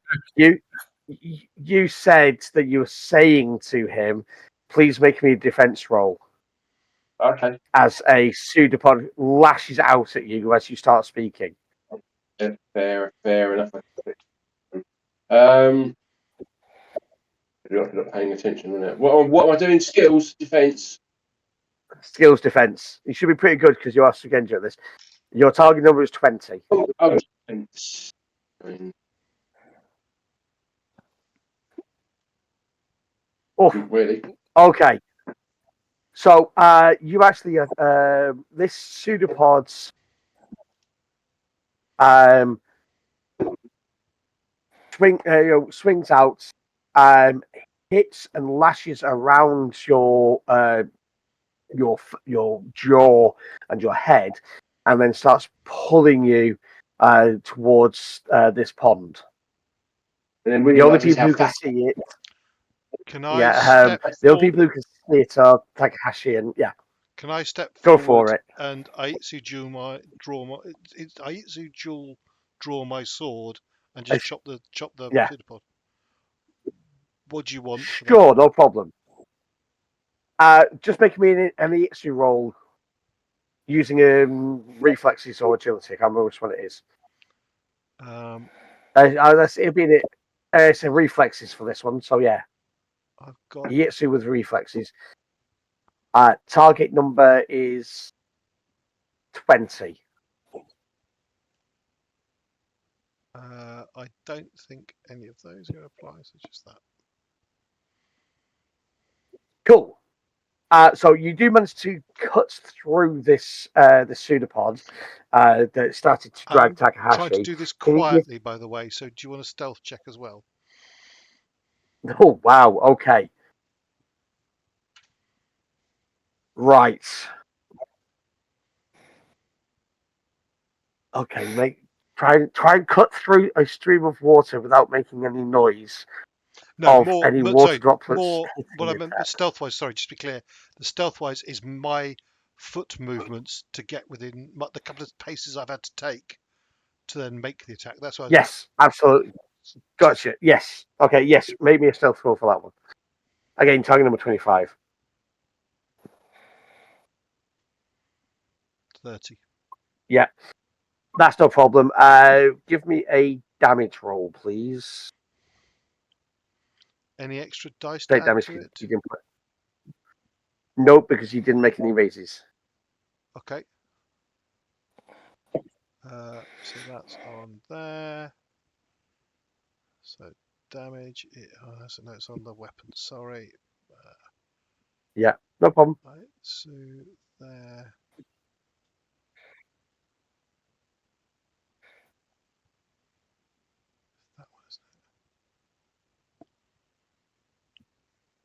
You said that you were saying to him, "Please make me a defense roll." Okay. As a pseudopod lashes out at you as you start speaking. Fair enough. I'm not paying attention on that. What am I doing? Skills, defense. Skills defense. You should be pretty good because you are Shugenja at this. Your target number is 20. Oh, defense. Oh, Really? okay. So you actually this pseudopod's swings out, hits and lashes around your jaw and your head, and then starts pulling you towards this pond. And then The only realizes people how who can fast. see it, Can I step the only forward? people who can see it are Takahashi and Can I step go forward for it. and Aitsu Jewel draw my sword and just chop the Yeah. pseudopod? What do you want for that? Sure, no problem. Just make me an Itsu roll using reflexes or agility. I can't remember which one it is. It'll be it's a reflexes for this one. So yeah, I've got. Itsu with reflexes. Target number is 20. I don't think any of those are going to apply. So just that. Cool. So you do manage to cut through this the pseudopod that started to drag Takahashi. Trying to do this quietly, by the way. So do you want a stealth check as well? Oh wow! Okay. Right. Okay, mate. Try and cut through a stream of water without making any noise. No, Of any water droplets. More. What I hitting meant, stealth-wise. Sorry, just to be clear, the stealth-wise is my foot movements to get within the couple of paces I've had to take to then make the attack. That's why. Yes, absolutely. Gotcha. Yes. Okay. Yes. Make me a stealth roll for that one. Again, target number 25. 30. Yeah, that's no problem. Give me a damage roll, please. Any extra dice to State add damage to it? you can put. Nope, because you didn't make any raises. Okay. So that's on there. So damage. No, it's on the weapon. Sorry. Yeah, no problem. Right. So there.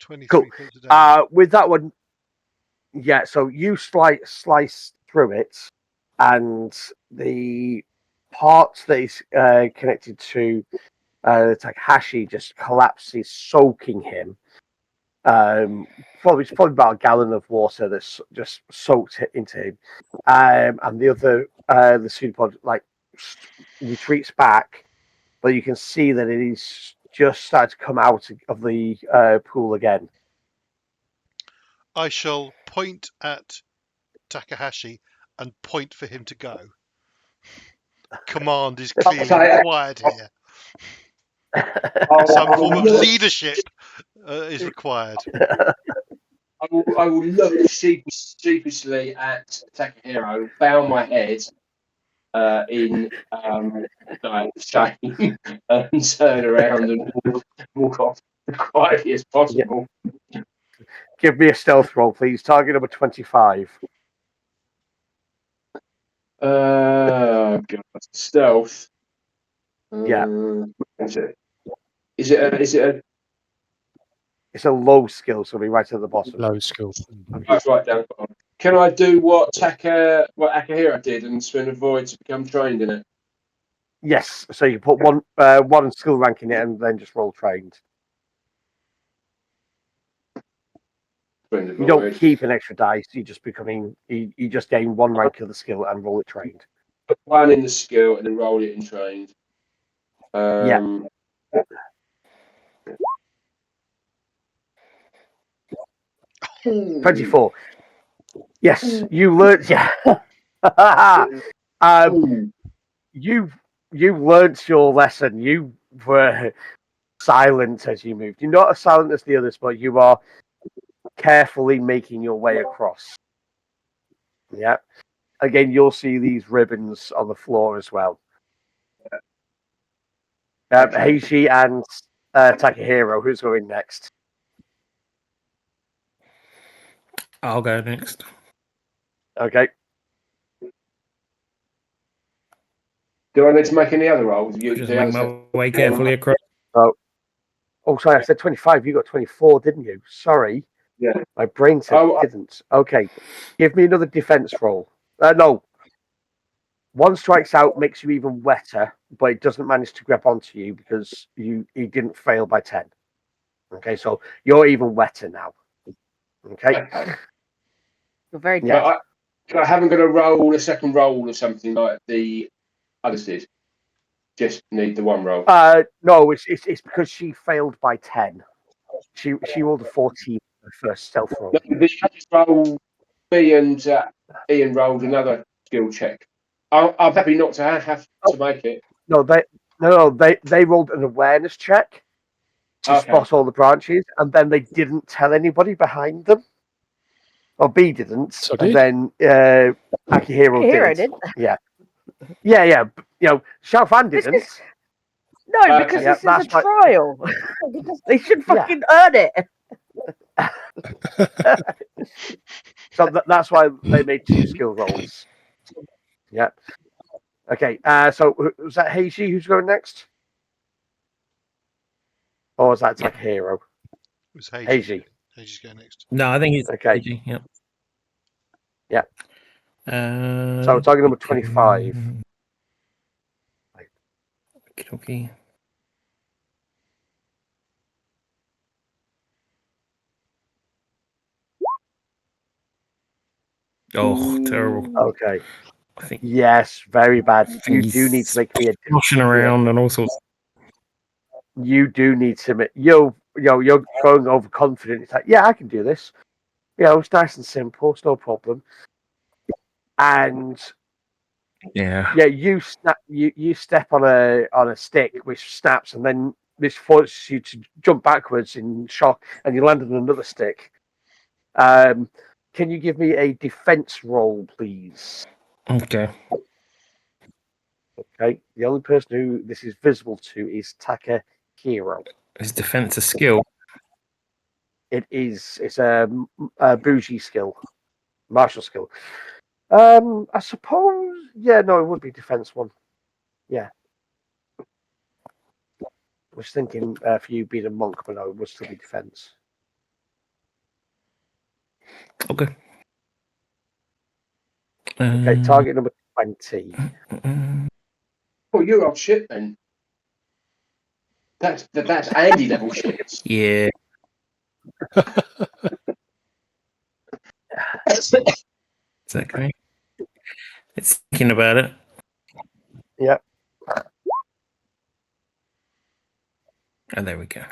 23 points of damage. With that one, yeah. So you slice through it, and the part that is connected to Takahashi just collapses, soaking him. It's probably about a gallon of water that's just soaked into him, and the other the pseudopod retreats back, but you can see that it is just started to come out of the pool again. I shall point at Takahashi and point for him to go. Command is clearly required here. Some form of leadership is required. I will look sheepishly at Takahiro, bow my head in shame, and turn around and walk off as quietly as possible. Yeah. Give me a stealth roll, please. Target number 25. God, stealth. Yeah. Is it It's a low skill, so it'll be right at the bottom. Low skill. right down? Can I do what Akihiro did and spin a void to become trained in it? Yes. So you put one skill rank in it and then just roll trained. You don't keep an extra dice. You just you just gain one rank of the skill and roll it trained. Put one in the skill and then roll it in trained. Yeah. 24. Yes, you learned. Yeah. You learnt your lesson. You were silent as you moved. You're not as silent as the others, but you are carefully making your way across. Yeah. Again, you'll see these ribbons on the floor as well. Heichi and Takahiro, who's going next? I'll go next. Do Okay. I need to make any other rolls? Just make my way carefully across. Oh, sorry, I said 25. You got 24, didn't you? Sorry. Yeah. My brain said didn't. Okay. Give me another defense roll. No. One strikes out, makes you even wetter, but it doesn't manage to grab onto you because he didn't fail by 10. Okay, so you're even wetter now. Okay. You're very good. I haven't got to roll a second roll or something like the others did. Just need the one roll. No, it's because she failed by 10. She rolled a 14 the first stealth roll. No, the others roll. Me and Ian rolled another skill check. I'm happy not to have to make it. No, they rolled an awareness check to spot all the branches, and then they didn't tell anybody behind them. Or B didn't, So and then Akihiro did. Yeah. You know, Xiaofan didn't. No, because this is a trial. They should fucking earn it. So that's why they made 2 skill rolls. Yeah. Okay. So was that Heichi who's going next? Or was that Takahiro? It was Heichi. Heichi's going next. No, I think it's okay. Heichi, yep. Yeah. So target number 25. Okay. Oh, terrible. Okay. I think yes, very bad. You do need to make me a pushing around and all sorts. You do need to make you're going overconfident. It's like, yeah, I can do this. It's nice and simple, it's no problem. And you snap you step on a stick which snaps, and then this forces you to jump backwards in shock, and you land on another stick. Can you give me a defense roll, please? Okay. Okay. The only person who this is visible to is Takahiro. Is defense a skill? It is. It's a Bushi skill, martial skill. I suppose. Yeah, no, it would be defense one. Yeah. I was thinking for you being a monk, but no, it would still be defense. Okay. Okay, target number 20. Oh, you're off shit then. That's Andy level shit. Yeah. It's okay. It's thinking about it. Yep. And there we go.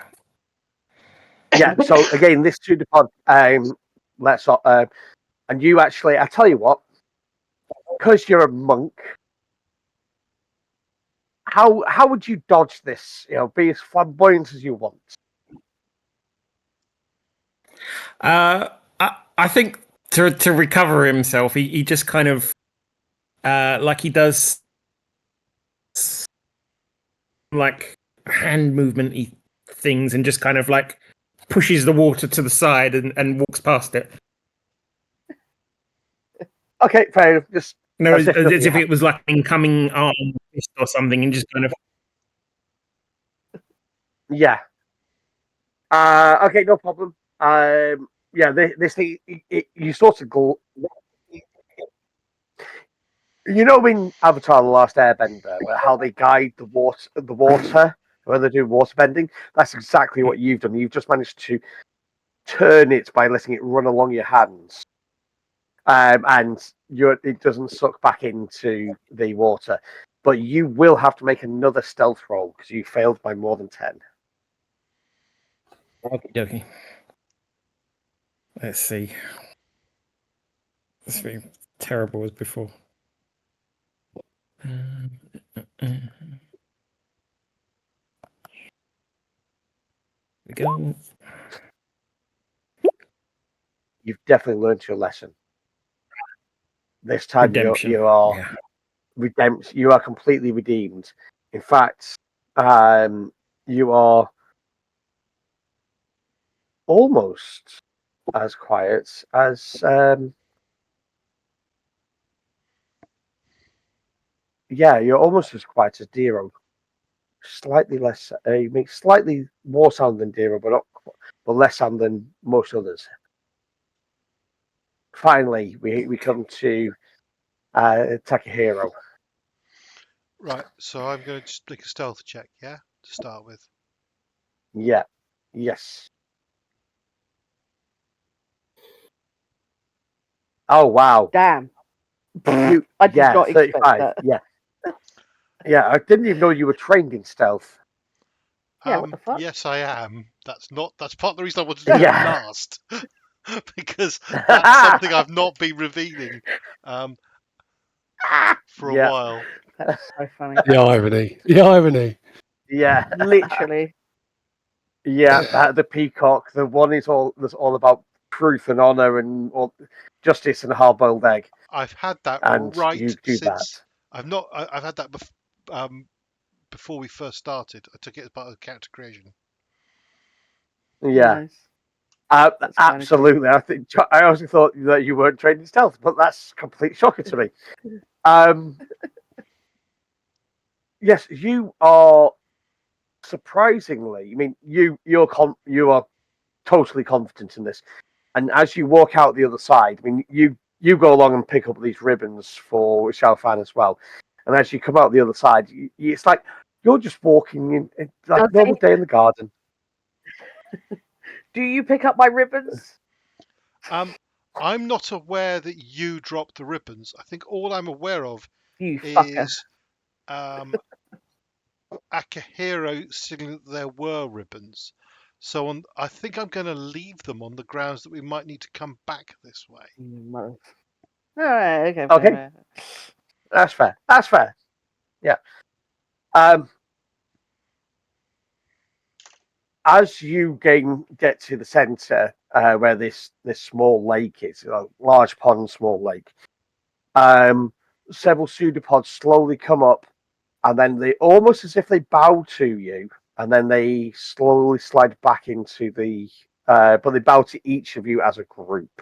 Yeah. So again, this pseudopod. And you actually, I tell you what, because you're a monk, how would you dodge this? Be as flamboyant as you want. I think to recover himself, he just kind of like he does like hand movement things and just kind of like pushes the water to the side and walks past it. Okay, fair enough. Just No, as if happened. it was like an incoming arm fist or something, and just kind of. Yeah. Okay, no problem. Yeah, this thing, you sort of go. In Avatar: The Last Airbender, how they guide the water when they do water bending? That's exactly what you've done. You've just managed to turn it by letting it run along your hands, and it doesn't suck back into the water. But you will have to make another stealth roll because you failed by more than 10. Okay. Let's see. It's very terrible as before. We go. You've definitely learned your lesson. This time Redemption. you are Yeah. redemption. You are completely redeemed. In fact, you are almost as quiet as you're almost as quiet as Dero. Slightly less. You make slightly more sound than Dero, but less sound than most others. Finally, we come to Takahiro. Right, so I'm going to just make a stealth check, yeah, to start with. Yeah. Yes. Oh wow! Damn. I I did not expect 35. that. Yeah. Yeah, I didn't even know you were trained in stealth. Yeah, what the fuck? Yes, I am. That's part of the reason I wanted to do Yeah. it last, because that's something I've not been revealing for a Yeah. while. That's so funny. The irony. The irony. Yeah. Literally. Yeah, the peacock. The one that's all about truth and honor and justice and a hard-boiled egg. I've had that And right you do since that. I've had that before we first started. I took it as part of character creation. Yeah. Nice. That's absolutely. I also thought that you weren't trained in stealth, but that's complete shocker to me. Yes, you are surprisingly. I mean, you are totally confident in this, and as you walk out the other side, I mean, you go along and pick up these ribbons for Xiaofan as well, and as you come out the other side, it's like you're just walking in like a normal day in the garden. Do you pick up my ribbons? I'm not aware that you dropped the ribbons. I think all I'm aware of You fucker. is Akihiro signaling that there were ribbons. So I think I'm going to leave them on the grounds that we might need to come back this way. All right, okay. Okay. Fair. That's fair. Yeah. As you get to the center where this small lake is, a large pond, small lake, several pseudopods slowly come up, and then they almost as if they bow to you, and then they slowly slide back into the. But they bow to each of you as a group,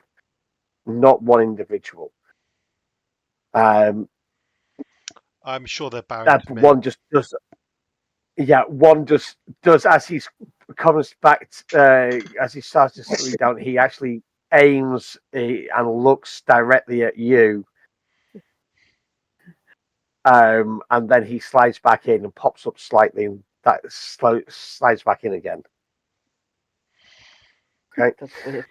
not one individual. I'm sure they're bowing to me. One just does. Yeah, one does as he comes back as he starts to slow down. He actually aims and looks directly at you. And then he slides back in and pops up slightly, and that slides back in again. Okay. That's weird.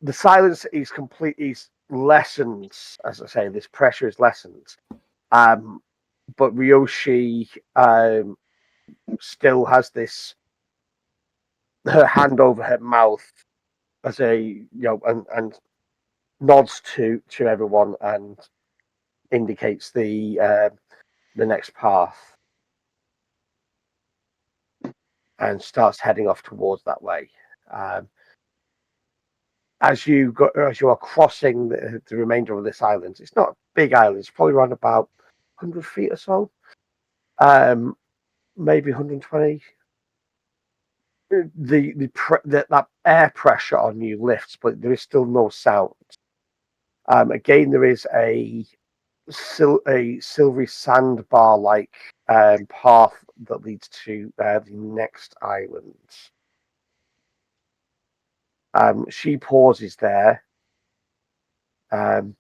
The silence is completely lessened, as I say. This pressure is lessened, but Ryoshi still has her hand over her mouth as and nods to everyone and indicates the next path and starts heading off towards that way. As you are crossing the remainder of this island, it's not a big island. It's probably around about 100 feet or so, maybe 120. That air pressure on you lifts, but there is still no sound. Again, there is a silvery sandbar like path that leads to the next island. She pauses there and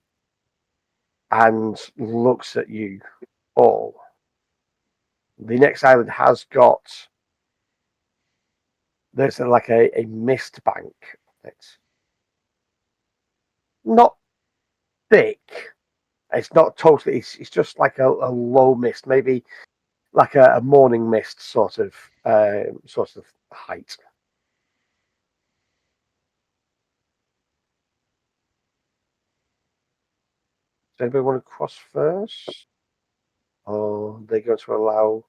looks at you all. The next island has got there's like a mist bank. It's not thick. It's not totally. It's just like a low mist, maybe like a morning mist sort of height. Does anybody want to cross first? Or are they going to allow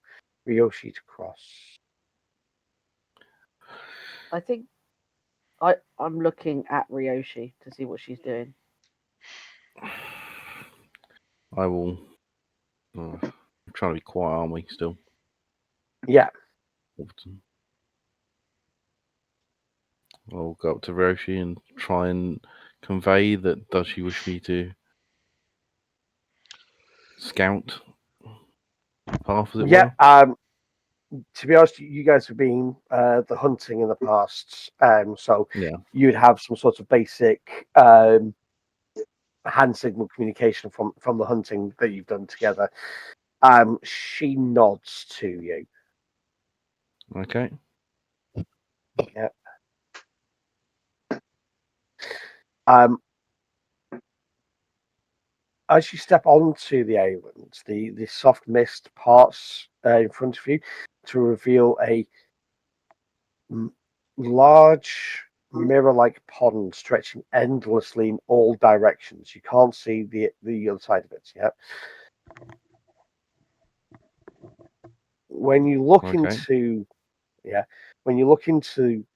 Ryoshi to cross? I think I'm looking at Ryoshi to see what she's doing. I will. I'm trying to be quiet, aren't we? Still. Yeah. I'll go up to Roshi and try and convey that. Does she wish me to scout path, as it Yeah. were? To be honest, you guys have been the hunting in the past, so Yeah. you'd have some sort of basic hand signal communication from the hunting that you've done together. She nods to you. Okay. Yeah. As you step onto the island, the soft mist parts in front of you to reveal a large mirror-like pond stretching endlessly in all directions. You can't see the other side of it yet. When you look into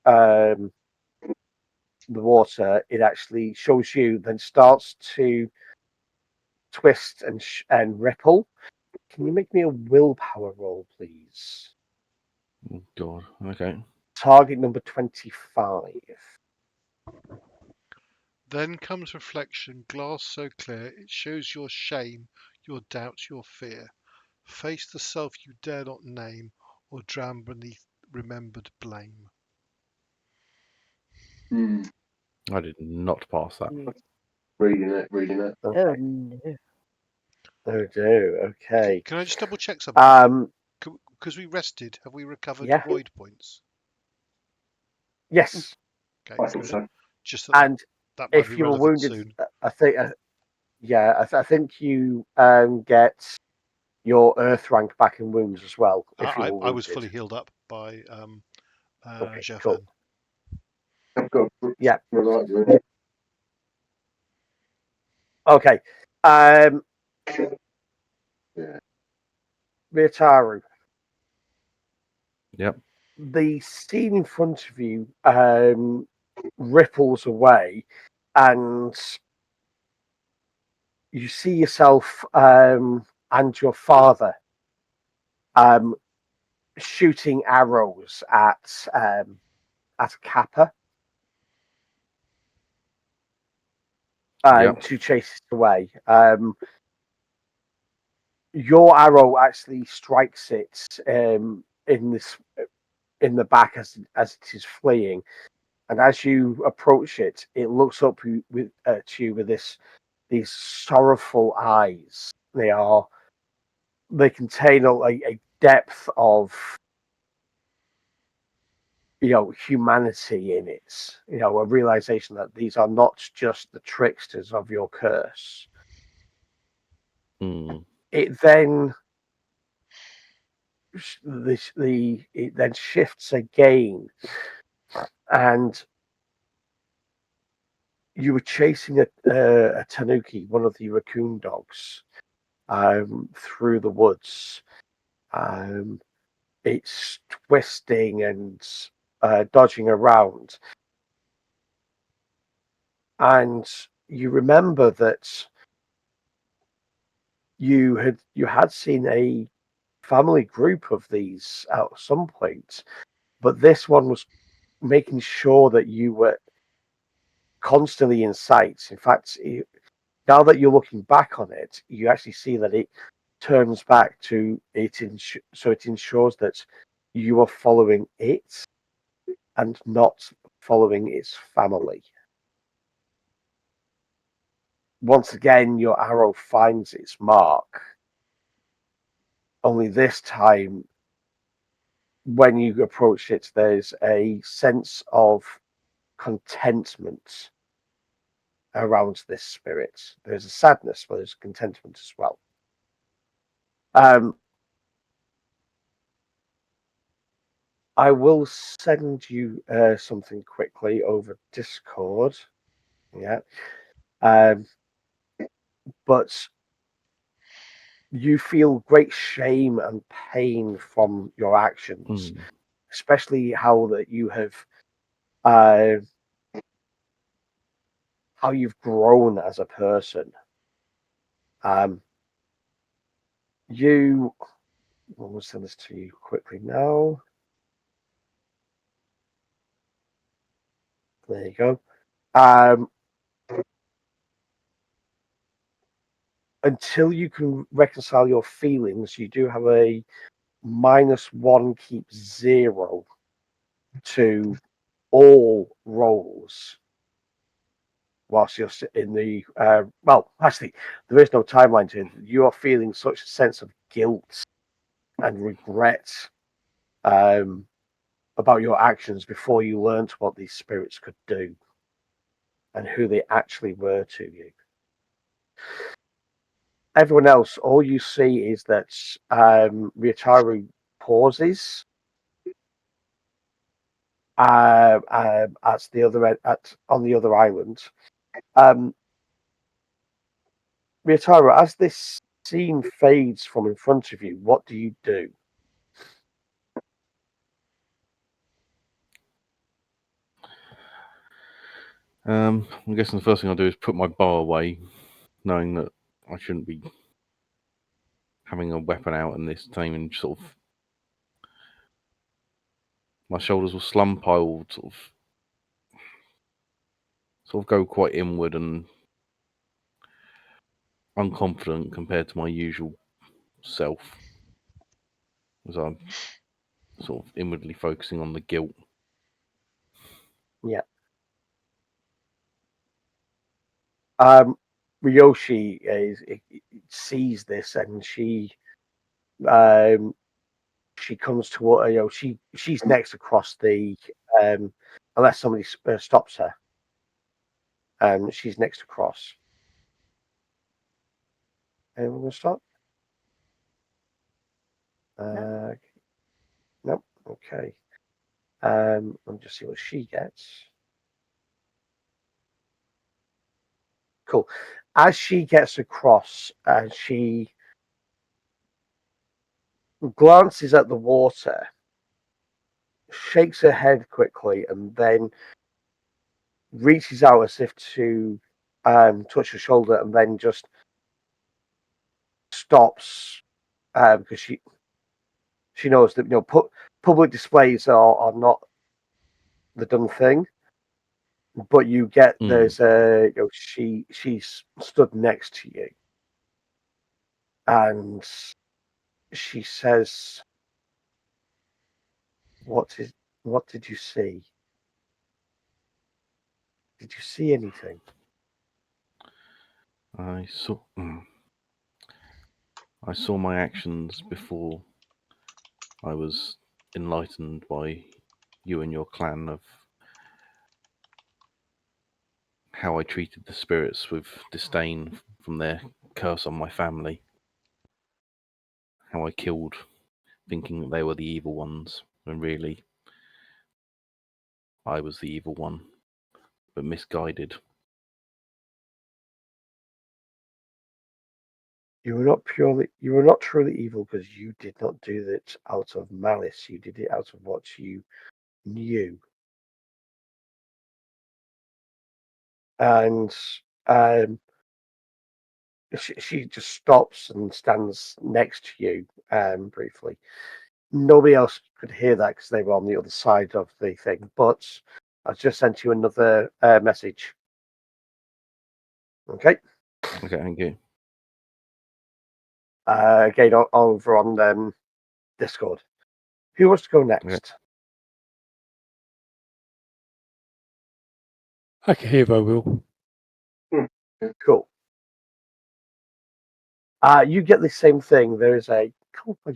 the water, it actually shows you, then starts to twist and ripple. Can you make me a willpower roll, please? Oh, God. Okay. Target number 25. Then comes reflection, glass so clear, it shows your shame, your doubt, your fear. Face the self you dare not name, or drown beneath remembered blame. I did not pass that. Reading it. Okay. Oh no. Oh, do. Okay. Can I just double check something? Because we rested, have we recovered Yeah. void points? Yes. Okay, I thought good. so. Just And that might be if you were relevant wounded, soon. I think, I think you get your earth rank back in wounds as well. If you were wounded. I was fully healed up by Okay, Xiaofan. cool. I've got Yeah. right. Okay. Ryutao, Yep. the scene in front of you ripples away, and you see yourself and your father shooting arrows at Kappa Yep. to chase it away. Your arrow actually strikes it in the back as it is fleeing, And as you approach it, it looks up at you with these sorrowful eyes. They contain a depth of humanity in it. A realization that these are not just the tricksters of your curse. It then it then shifts again, and you were chasing a tanuki, one of the raccoon dogs, through the woods. It's twisting and dodging around, and you remember that you had seen a family group of these at some point, but this one was making sure that you were constantly in sight. In fact, now that you're looking back on it, you actually see that it turns back to it, so it ensures that you are following it and not following its family. Once again, your arrow finds its mark. Only this time, when you approach it, there's a sense of contentment around this spirit. There's a sadness, but there's contentment as well. I will send you something quickly over Discord. Yeah. But you feel great shame and pain from your actions, especially how that you have how you've grown as a person. We'll send this to you quickly now. There you go. Until you can reconcile your feelings, you do have a -1 keep 0 to all rolls whilst you're in the well, actually, there is no timeline to it. You are feeling such a sense of guilt and regret about your actions before you learned what these spirits could do and who they actually were to you. Everyone else, all you see is that Ryutao pauses at the other end, on the other island. Ryutao, as this scene fades from in front of you, what do you do? I'm guessing the first thing I'll do is put my bow away, knowing that I shouldn't be having a weapon out in this time, and sort of my shoulders will slump. I will sort of go quite inward and unconfident compared to my usual self, as I'm sort of inwardly focusing on the guilt. Yeah. Ryoshi sees this, and she comes toward she's next across the unless somebody stops her. She's next across. Anyone gonna stop? No. Nope. Okay. Let me just see what she gets. Cool. As she gets across, she glances at the water, shakes her head quickly, and then reaches out as if to touch her shoulder, and then just stops because she knows that public displays are not the done thing. But you get there's she's stood next to you, and she says, what did you see? Did you see anything? I saw my actions before I was enlightened by you and your clan of how I treated the spirits with disdain from their curse on my family. How I killed, thinking that they were the evil ones, when really I was the evil one, but misguided. You were not truly evil because you did not do it out of malice. You did it out of what you knew. And she just stops and stands next to you briefly. Nobody else could hear that because they were on the other side of the thing. But I've just sent you another message. Okay. Okay, thank you. Again, over on Discord. Who wants to go next? Akihiro will. Cool. You get the same thing. There is a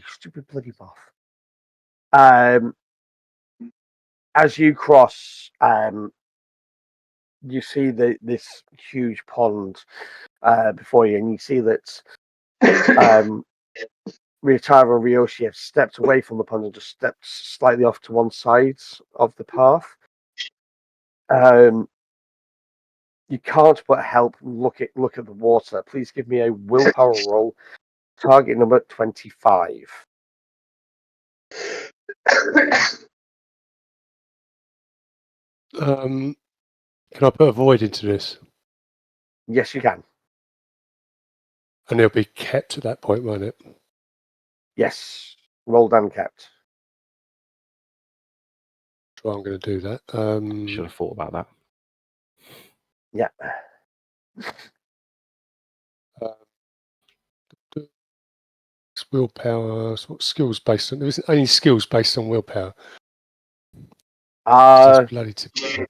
stupid bloody moth. As you cross, you see this huge pond before you, and you see that Ryutao and Ryoshi have stepped away from the pond and just stepped slightly off to one side of the path. You can't but help look at the water. Please give me a willpower roll. Target number 25. Can I put a void into this? Yes, you can. And it'll be kept at that point, won't it? Yes. Rolled and kept. So I'm going to do that. Should have thought about that. Yeah. It's willpower. So what skills based on? There isn't any skills based on willpower. That's bloody typical.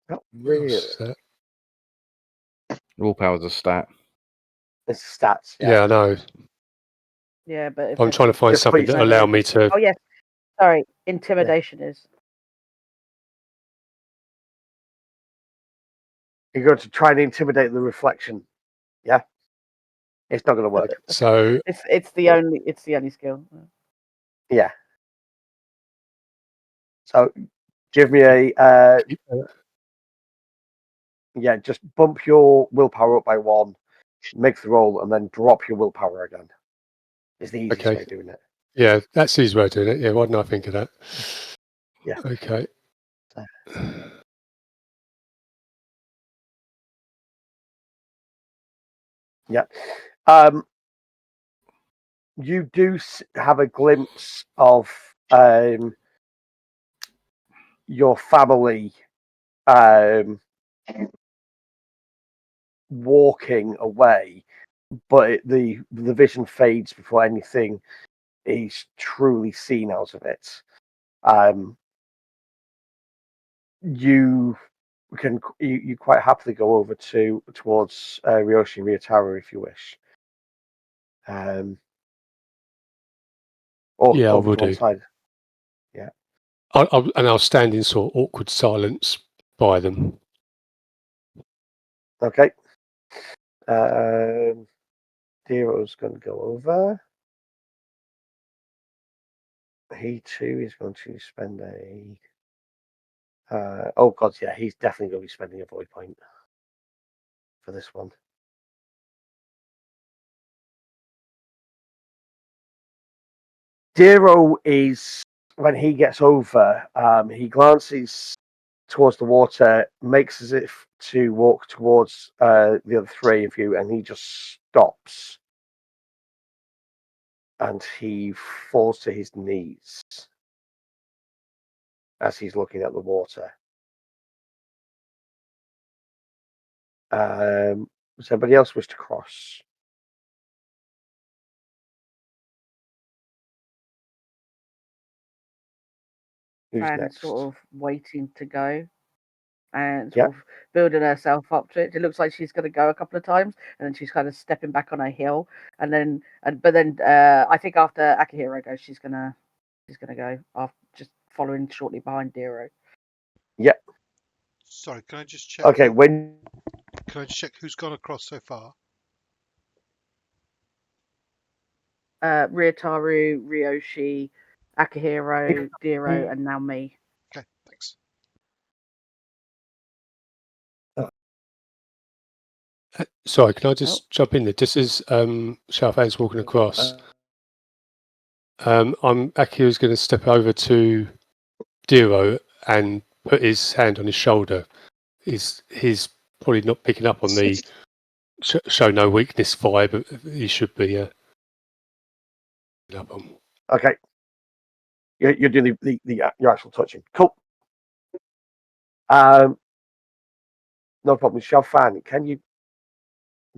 Not What else really. is that? Willpower's a stat. It's stats. Yeah, I know. Yeah, but if I'm trying to find Just something please- that allow me to. Oh yes, sorry, intimidation is. You're going to try and intimidate the reflection. Yeah. It's not going to work. So It's the only skill. Yeah. So give me a just bump your willpower up by 1, make the roll, and then drop your willpower again. Is the easiest Okay. way of doing it. yeah, that's the easy way of doing it. Yeah, why didn't I think of that? Yeah. Okay. Yeah. You do have a glimpse of your family walking away, but the vision fades before anything is truly seen out of it. You can you quite happily go over towards Ryoshi and Ryutaro if you wish. Or Yeah, I over will to one do. side. I'll stand in sort of awkward silence by them. Okay. Dero's going to go over. He too is going to spend a. Oh god, yeah, he's definitely going to be spending a void point for this one. Dero is, when he gets over, he glances towards the water, makes as if to walk towards the other three of you, and he just stops. And he falls to his knees as he's looking at the water. Does anybody else wish to cross? Who's And next? sort of waiting to go. and sort of building herself up to it. It looks like she's going to go a couple of times, and then she's kind of stepping back on her heel, but then I think after Akihiro goes, she's gonna go after, just following shortly behind Dero. Yep. Sorry, can I just check? Okay. Can I just check who's gone across so far? Ryutaru, Ryoshi, Akihiro, Dero, and now me. Okay, thanks. Sorry, can I just jump in there? Just as Xiaofan's walking across, Akihiro's going to step over to Dero and put his hand on his shoulder. He's probably not picking up on the show no weakness vibe, but he should be up on. Okay. You're doing your actual touching. Cool. No problem. Xiaofan, can you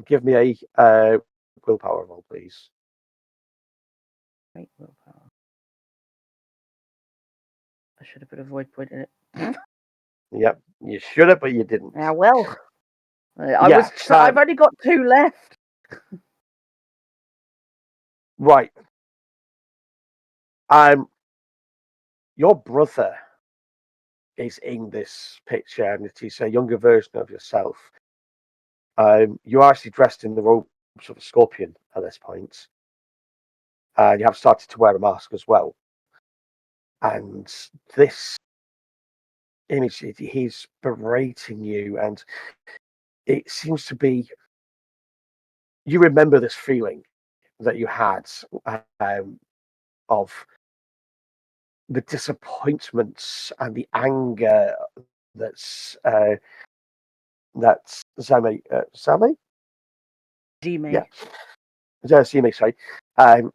give me a willpower roll, please? Great willpower. I should have put a void point in it. Yep, you should have, but you didn't. Yeah, well, I've only got 2 left. Right. Your brother is in this picture, and it is a younger version of yourself. You're actually dressed in the robes of a scorpion at this point. You have started to wear a mask as well. And this image, he's berating you, and it seems to be, you remember this feeling that you had of the disappointments and the anger that's Zame. Jime. Yeah. Zime, sorry.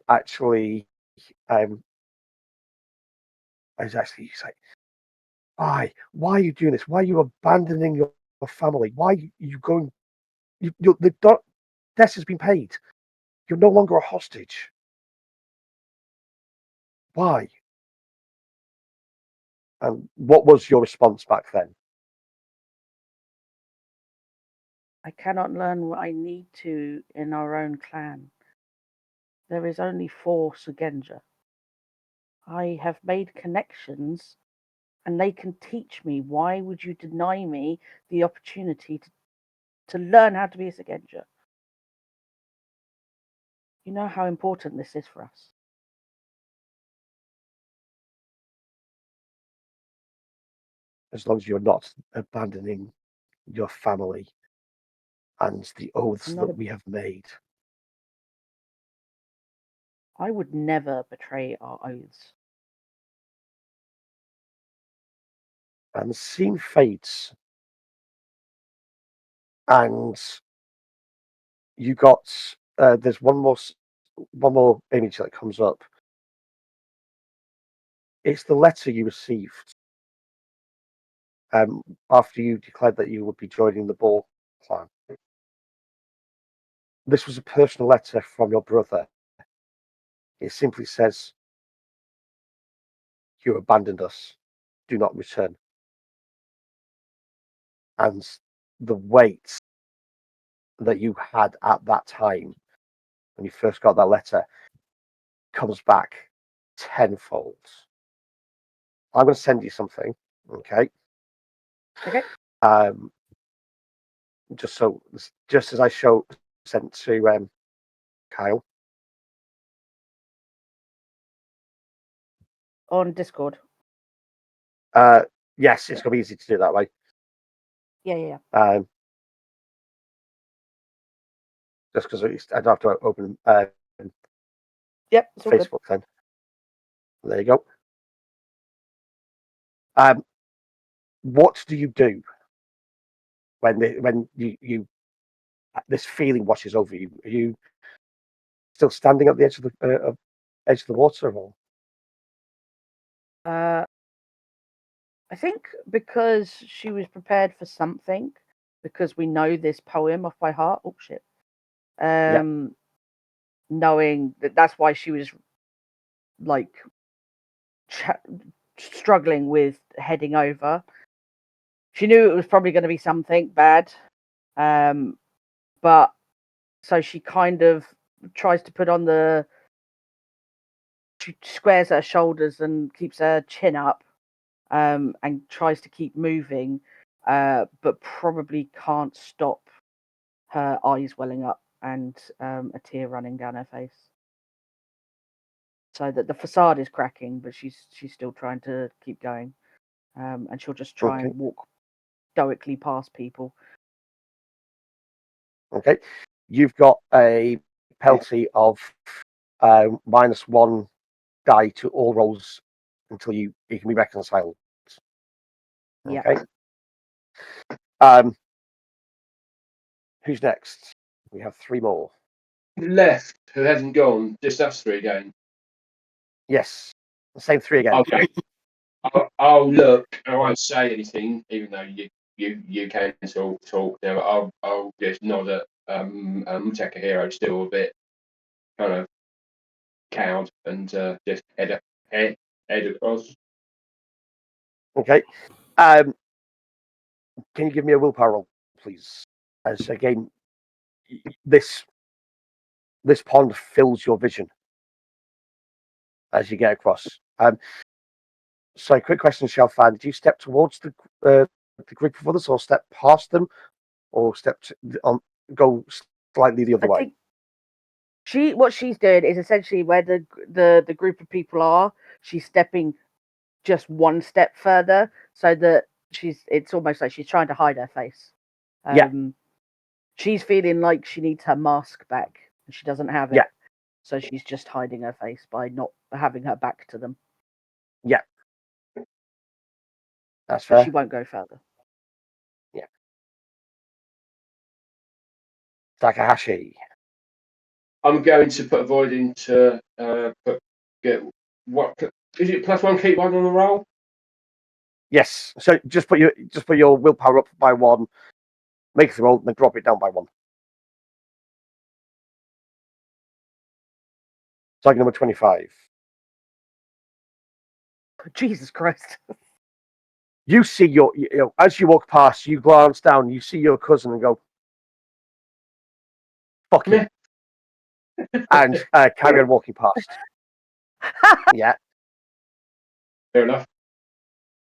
Actually, I was actually like, why are you doing this? Why are you abandoning your family? Why are you going? The debt has been paid. You're no longer a hostage. Why? And what was your response back then? I cannot learn what I need to in our own clan. There is only 4 Shugenja. I have made connections, and they can teach me. Why would you deny me the opportunity to learn how to be a Shugenja? You know how important this is for us. As long as you're not abandoning your family and the oaths that we have made. I would never betray our oaths. And the scene fades. And you got there's one more image that comes up. It's the letter you received after you declared that you would be joining the Boar Clan. This was a personal letter from your brother. It simply says, "You abandoned us. Do not return." And the weight that you had at that time when you first got that letter comes back tenfold. I'm going to send you something, okay? Okay. Just as I sent to Kyle. On Discord. Yes, it's going to be easy to do that way. Yeah. Just because I don't have to open Yep, it's all Facebook good. then. There you go. What do you do when you this feeling washes over you? Are you still standing at the edge of the water, or? I think because she was prepared for something, because we know this poem off by heart. Oh shit! Knowing that's why she was like struggling with heading over. She knew it was probably going to be something bad, but so she kind of tries to put on she squares her shoulders and keeps her chin up, and tries to keep moving, but probably can't stop her eyes welling up and a tear running down her face. So that the facade is cracking, but she's still trying to keep going, and she'll just try and walk stoically past people. Okay, you've got a penalty of -1 die to all rolls until you can be reconciled. Yeah. Okay. Who's next? We have 3 more. Left, who hasn't gone, just us 3 again. Yes, the same 3 again. Okay. I'll look. I won't say anything, even though you can talk now. I'll just nod at Takahiro, still a bit kind of cowed, and just head across. Okay. Can you give me a willpower roll, please? As again, this pond fills your vision as you get across. So, quick question, Xiaofan: did you step towards the group of others, or step past them, or go slightly the other way? What she's doing is essentially where the group of people are. She's stepping just one step further, so that it's almost like she's trying to hide her face. Yeah. She's feeling like she needs her mask back, and she doesn't have it. Yeah. So she's just hiding her face by not having her back to them. Yeah. That's But fair. she won't go further. Yeah. Takahashi. I'm going to put a void into what is it? +1, keep 1 on the roll. Yes. So just put your willpower up by 1, make the roll, then drop it down by 1. Target number 25. Jesus Christ. You see as you walk past, you glance down, you see your cousin and go, fuck him. And carry on walking past. Yeah. Fair enough.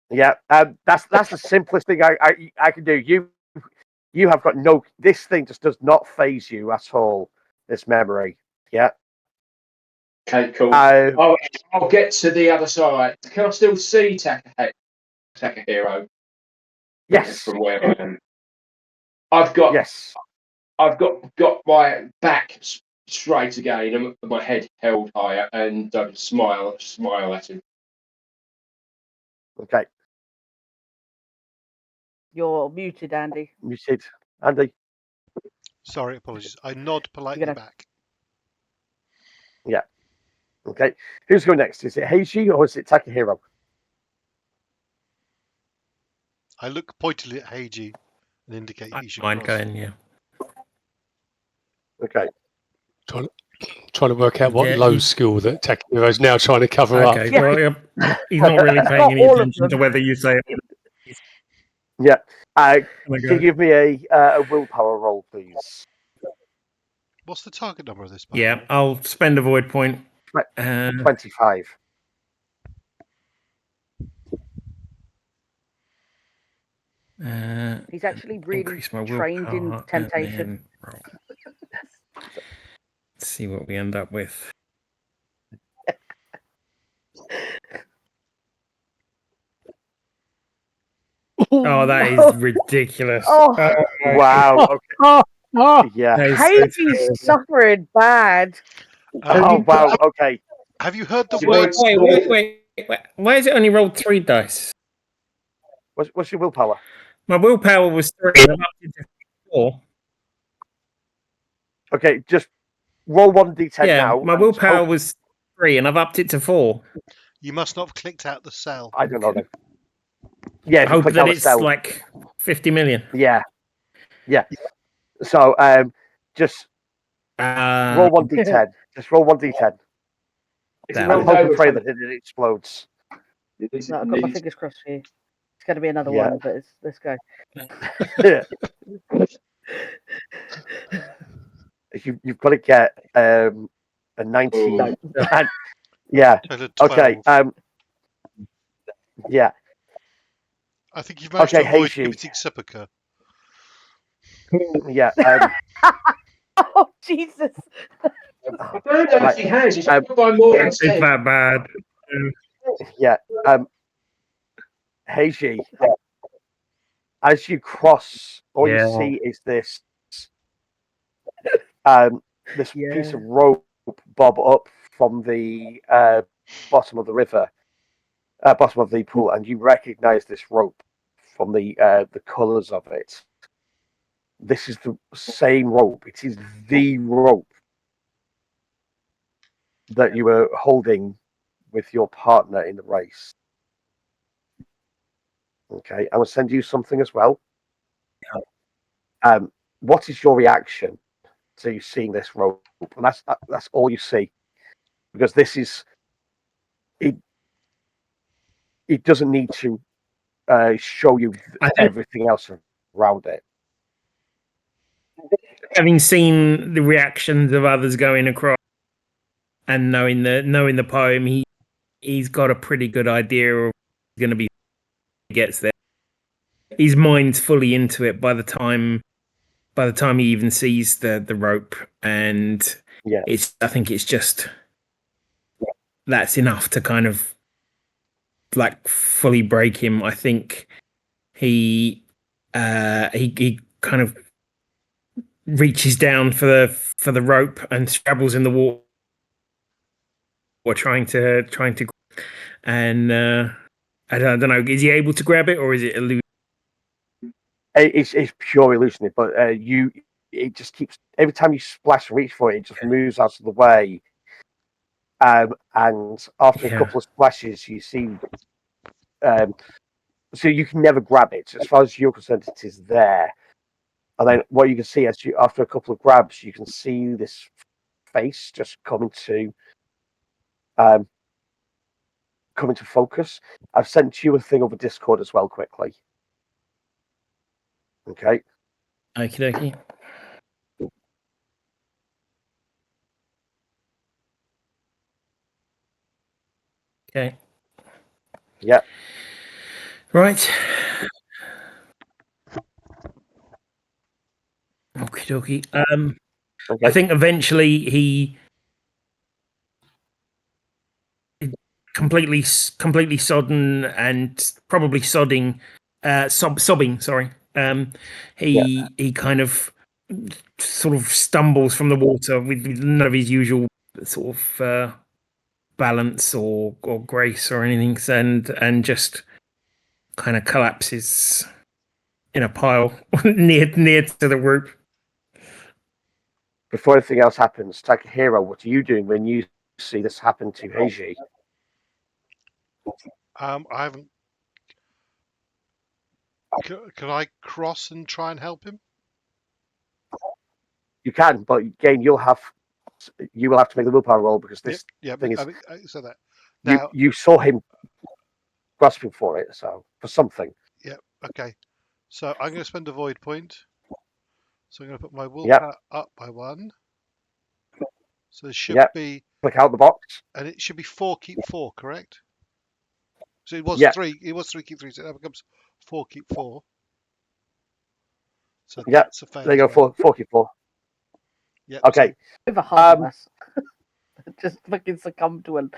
Yeah. That's the simplest thing I can do. You have got this thing just does not phase you at all, this memory. Yeah. Okay, cool. I'll get to the other side. Can I still see Takahiro? Yes. From where I am. I've got my back straight again, and my head held higher, and smile at him. Okay. You're muted, Andy. Muted. Andy. Sorry, apologies. I nod politely back. Yeah. Okay. Who's going next? Is it Heichi or is it Takahiro? I look pointedly at Heichi and indicate he should Mind cross. going, yeah. Okay. Trying to work out what low skill that Takahiro is now trying to cover up. Okay, well, he's not really paying any attention to whether you say it. Yeah. Can you give me a willpower roll, please? What's the target number of this? Yeah, I'll spend a void point. 25. He's actually really trained in temptation. Let's see what we end up with. Oh, that is ridiculous. Oh, wow. Okay. Yeah. Heichi's suffering bad. Oh, wow. Okay. Have you heard the Wait. Why is it only rolled 3 dice? What's your willpower? My willpower was 3 and I'm up to 4. Okay, just roll 1d10 now. My willpower was 3 and I've upped it to 4. You must not have clicked out the cell. I don't know then. Yeah, I hope that it's like 50 million. Yeah. So just roll 1d10. Just roll 1d10. I'm hoping and pray that it explodes. No, I've got my fingers crossed for you. It's going to be another Yeah. one, but let's go. You've got to get a 19. Oh. Yeah. Total Okay. 12. Yeah. I think you've managed Okay, to avoid Heichi. committing seppuku. Yeah. Oh Jesus! I don't know if he has. He's Um, up by more than It's 10. that bad. Yeah. Heichi. As you cross, all you Yeah. see is this this piece Yeah. of rope bob up from the bottom of the river, bottom of the pool, and you recognise this rope from the colours of it. This is the same rope. It is the rope that you were holding with your partner in the race. Okay, I will send you something as well. What is your reaction to seeing this rope? And that's all you see, because this is it. It doesn't need to show you I think everything else around it. having seen the reactions of others going across and knowing the poem, he's got a pretty good idea of going to be he gets there. His mind's fully into it by the time he even sees the rope, and Yeah. I think it's just that's enough to kind of like fully break him. I think he kind of reaches down for the rope and scrabbles in the water, or trying to and I don't know. Is he able to grab it, or is it elusive? It's pure illusion, but it just keeps every time you splash and reach for it, it just moves out of the way. And after a couple of splashes, you see, so you can never grab it. As far as you're concerned, it is there. And then what you can see after a couple of grabs, you can see this face just coming to focus. I've sent you a thing over Discord as well, quickly. Okay. Okie dokie. Okay. Yeah. Right. Okie dokie. Okay. I think eventually he completely sodden and probably sobbing. Sorry. He kind of sort of stumbles from the water with none of his usual sort of balance or grace or anything, and just kind of collapses in a pile near to the rope. Before anything else happens, Takahiro, what are you doing when you see this happen to Heichi? I haven't. Can I cross and try and help him? You can, but again, you will have to make the willpower roll because this thing is. I said that. Now, you saw him grasping for it, so for something. yeah, okay. So I'm going to spend a void point. So I'm going to put my willpower up by 1. So there should be. Click out the box. And it should be 4 keep 4, correct? So it was 3. It was 3 keep 3. So that becomes 4 keep 4. So that's a fail. There you go. 4 keep 4. Yeah. Okay. Over half of us. Just fucking succumb to a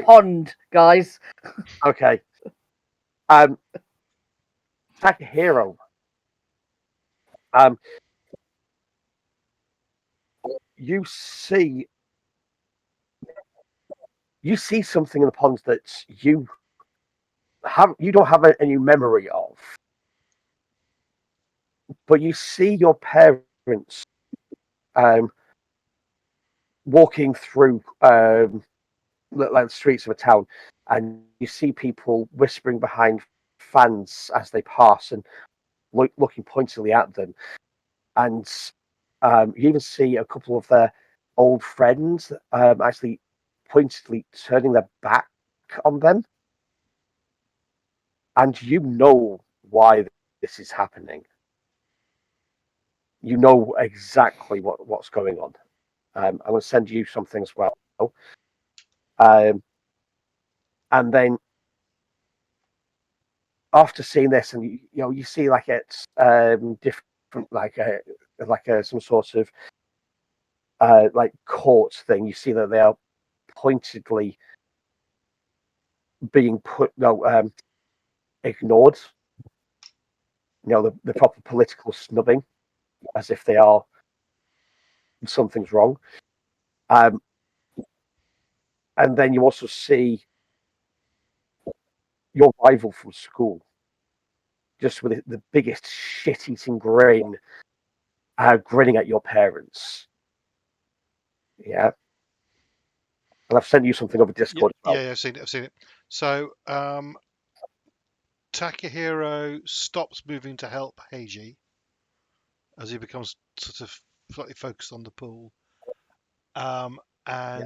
pond, guys. Okay. Takahiro. You see something in the pond that you don't have any memory of, but you see your parents walking through like the streets of a town, and you see people whispering behind fans as they pass and looking pointedly at them, and you even see a couple of their old friends actually pointedly turning their back on them. and you know why this is happening. You know exactly what's going on. I'm going to send you something as well. And then after seeing this, and you see like it's different, like some sort of like court thing. You see that they are pointedly being ignored. The proper political snubbing, as if they are something's wrong. And then you also see your rival from school, just with the biggest shit-eating grin, grinning at your parents. Yeah. And I've sent you something over Discord as well. Yeah, I've seen it. So Takahiro stops moving to help Heichi as he becomes sort of slightly focused on the pool. And I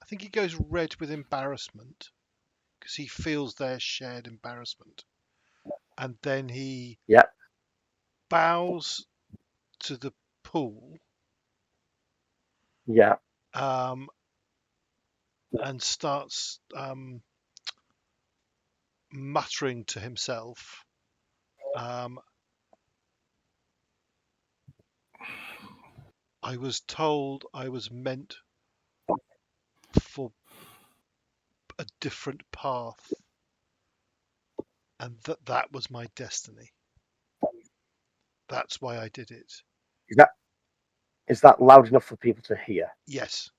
think he goes red with embarrassment because he feels their shared embarrassment. And then he bows to the pool. Yeah. And starts muttering to himself. I was told I was meant for a different path, and that was my destiny. That's why I did it. Is that loud enough for people to hear? Yes.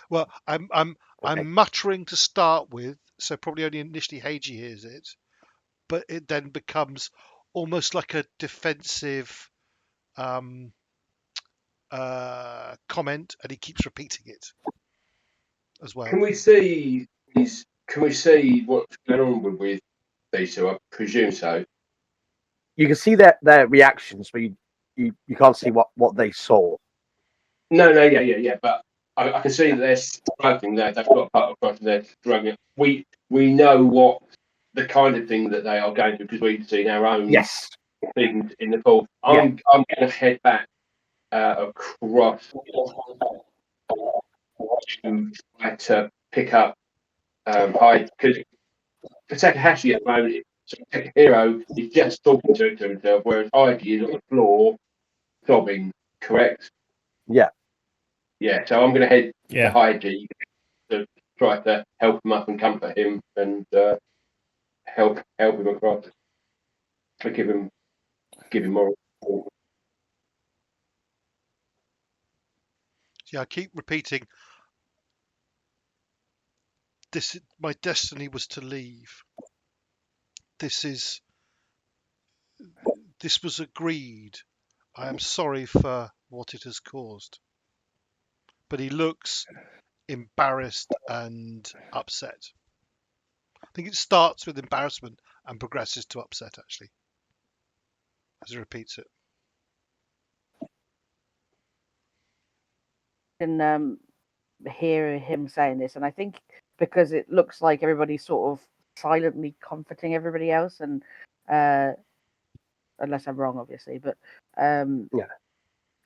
Well, I'm muttering to start with, so probably only initially Heichi hears it, but it then becomes almost like a defensive comment, and he keeps repeating it as well. Can we see what's going on with these two? I presume so. You can see their reactions, but you can't see what they saw. No, yeah. But I can see that they're struggling. They've got part across and they're struggling. We know what the kind of thing that they are going through because we've seen our own things in the pool. I'm going to head back across to try to pick up because Takahashi at the moment, Takahiro is just talking to himself, whereas Heichi is on the floor sobbing. Correct? Yeah. Yeah. So I'm going to head to Yeah. Heichi to try to help him up and comfort him and help him across. To give him moral support. Yeah, I keep repeating. My destiny was to leave. This was agreed. I am sorry for what it has caused. But he looks embarrassed and upset. I think it starts with embarrassment and progresses to upset, actually, as he repeats it. Can hear him saying this, and I think because it looks like everybody's sort of silently comforting everybody else, and unless I'm wrong, obviously, but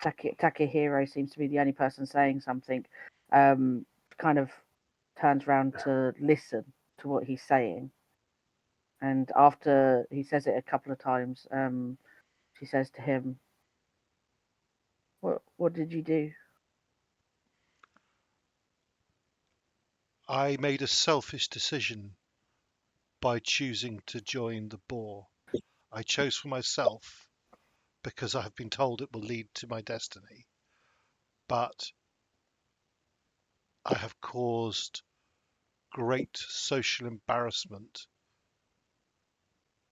Takahiro seems to be the only person saying something. Kind of turns around to listen to what he's saying, and after he says it a couple of times, she says to him, "What did you do?" I made a selfish decision by choosing to join the Boar. I chose for myself because I have been told it will lead to my destiny. But I have caused great social embarrassment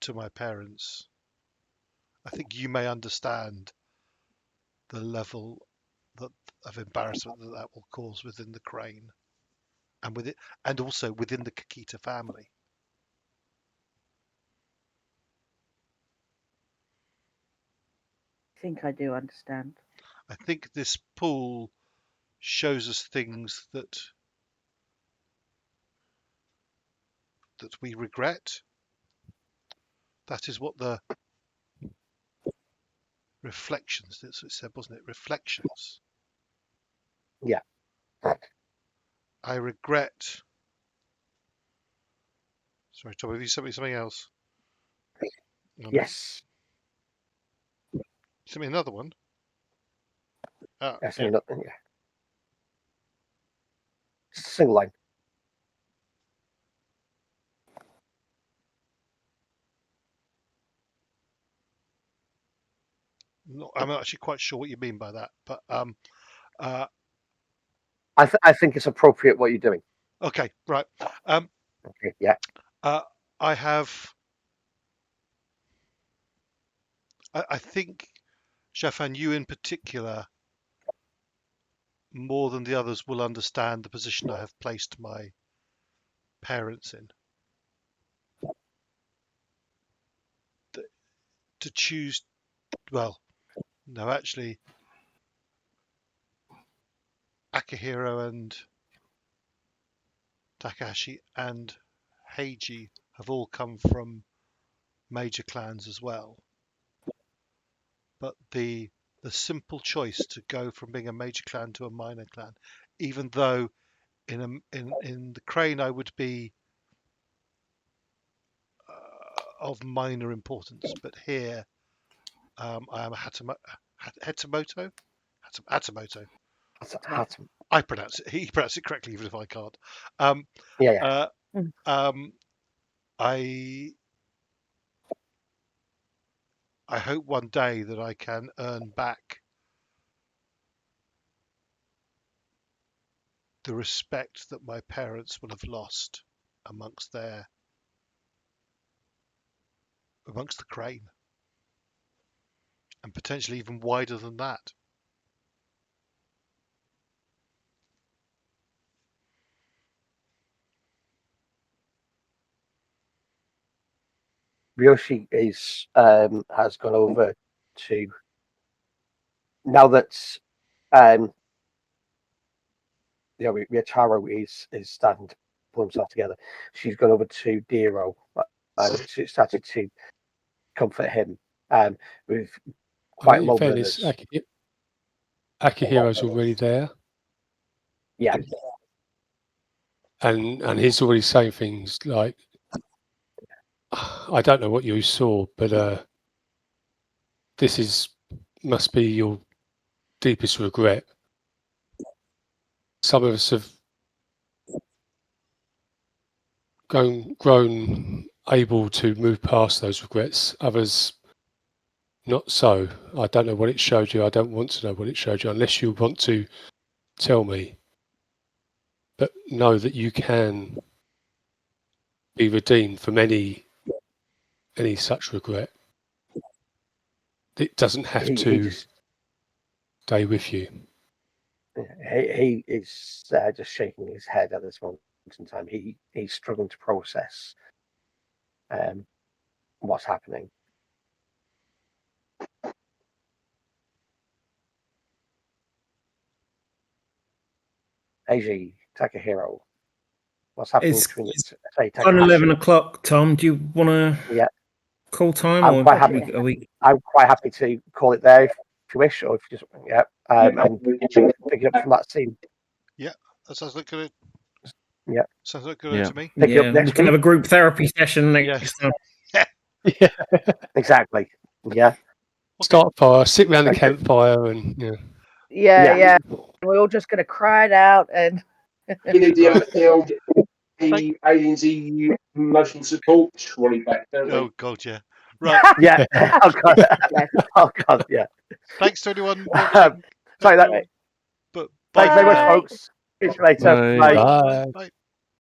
to my parents. I think you may understand the level of embarrassment that will cause within the crane, and also within the Kakita family. I think I do understand. I think this pool shows us things that that we regret. That is what the reflections, that's what it said, wasn't it? Reflections. Yeah. I regret. Sorry, Tom, have you sent me something else? Yes. Sent me another one. That's Yeah. another, yeah. Single line. I'm not actually quite sure what you mean by that, but I think it's appropriate what you're doing. okay, right. Okay. Yeah. I have. I think, Xiaofan, you in particular, more than the others, will understand the position I have placed my parents in. To choose, well, no, actually, Akihiro and Takahashi and Heichi have all come from major clans as well. But the simple choice to go from being a major clan to a minor clan, even though in the Crane I would be of minor importance, but here I am a Hatamoto. Hatamoto. I pronounce it. He pronounced it correctly, even if I can't. Yeah. I hope one day that I can earn back the respect that my parents will have lost amongst the Crane, and potentially even wider than that. Ryoshi is has gone over to, now that Ryutao is starting to pull himself together. She's gone over to Dero and started to comfort him with quite in low fairness, murmurs. Akihiro's already there, Yeah. and he's already saying things like, I don't know what you saw, but this must be your deepest regret. Some of us have grown able to move past those regrets. Others not so. I don't know what it showed you. I don't want to know what it showed you unless you want to tell me. But know that you can be redeemed from any such regret. It doesn't have to stay with you. He is just shaking his head at this moment in time. He's struggling to process what's happening. Eiji Takahiro, what's happening between on 11 o'clock, Tom. Do you want to call time? I'm quite happy. I'm quite happy to call it there if you wish, or if you just and pick it up from that scene. Yeah, that sounds like good. Yeah, sounds like good to me. Pick it up we next can week. have a group therapy session next time. Yeah, exactly. Yeah. Start a fire, sit around the campfire, and Yeah. We're all just going to cry it out and. You need the Aliens EU emotional support trolley back, don't we? Oh God, yeah. Right. Yeah. Oh God. Oh God. Yeah. Thanks to anyone. Sorry, that. But thanks very much, folks. See you later. Bye. Bye.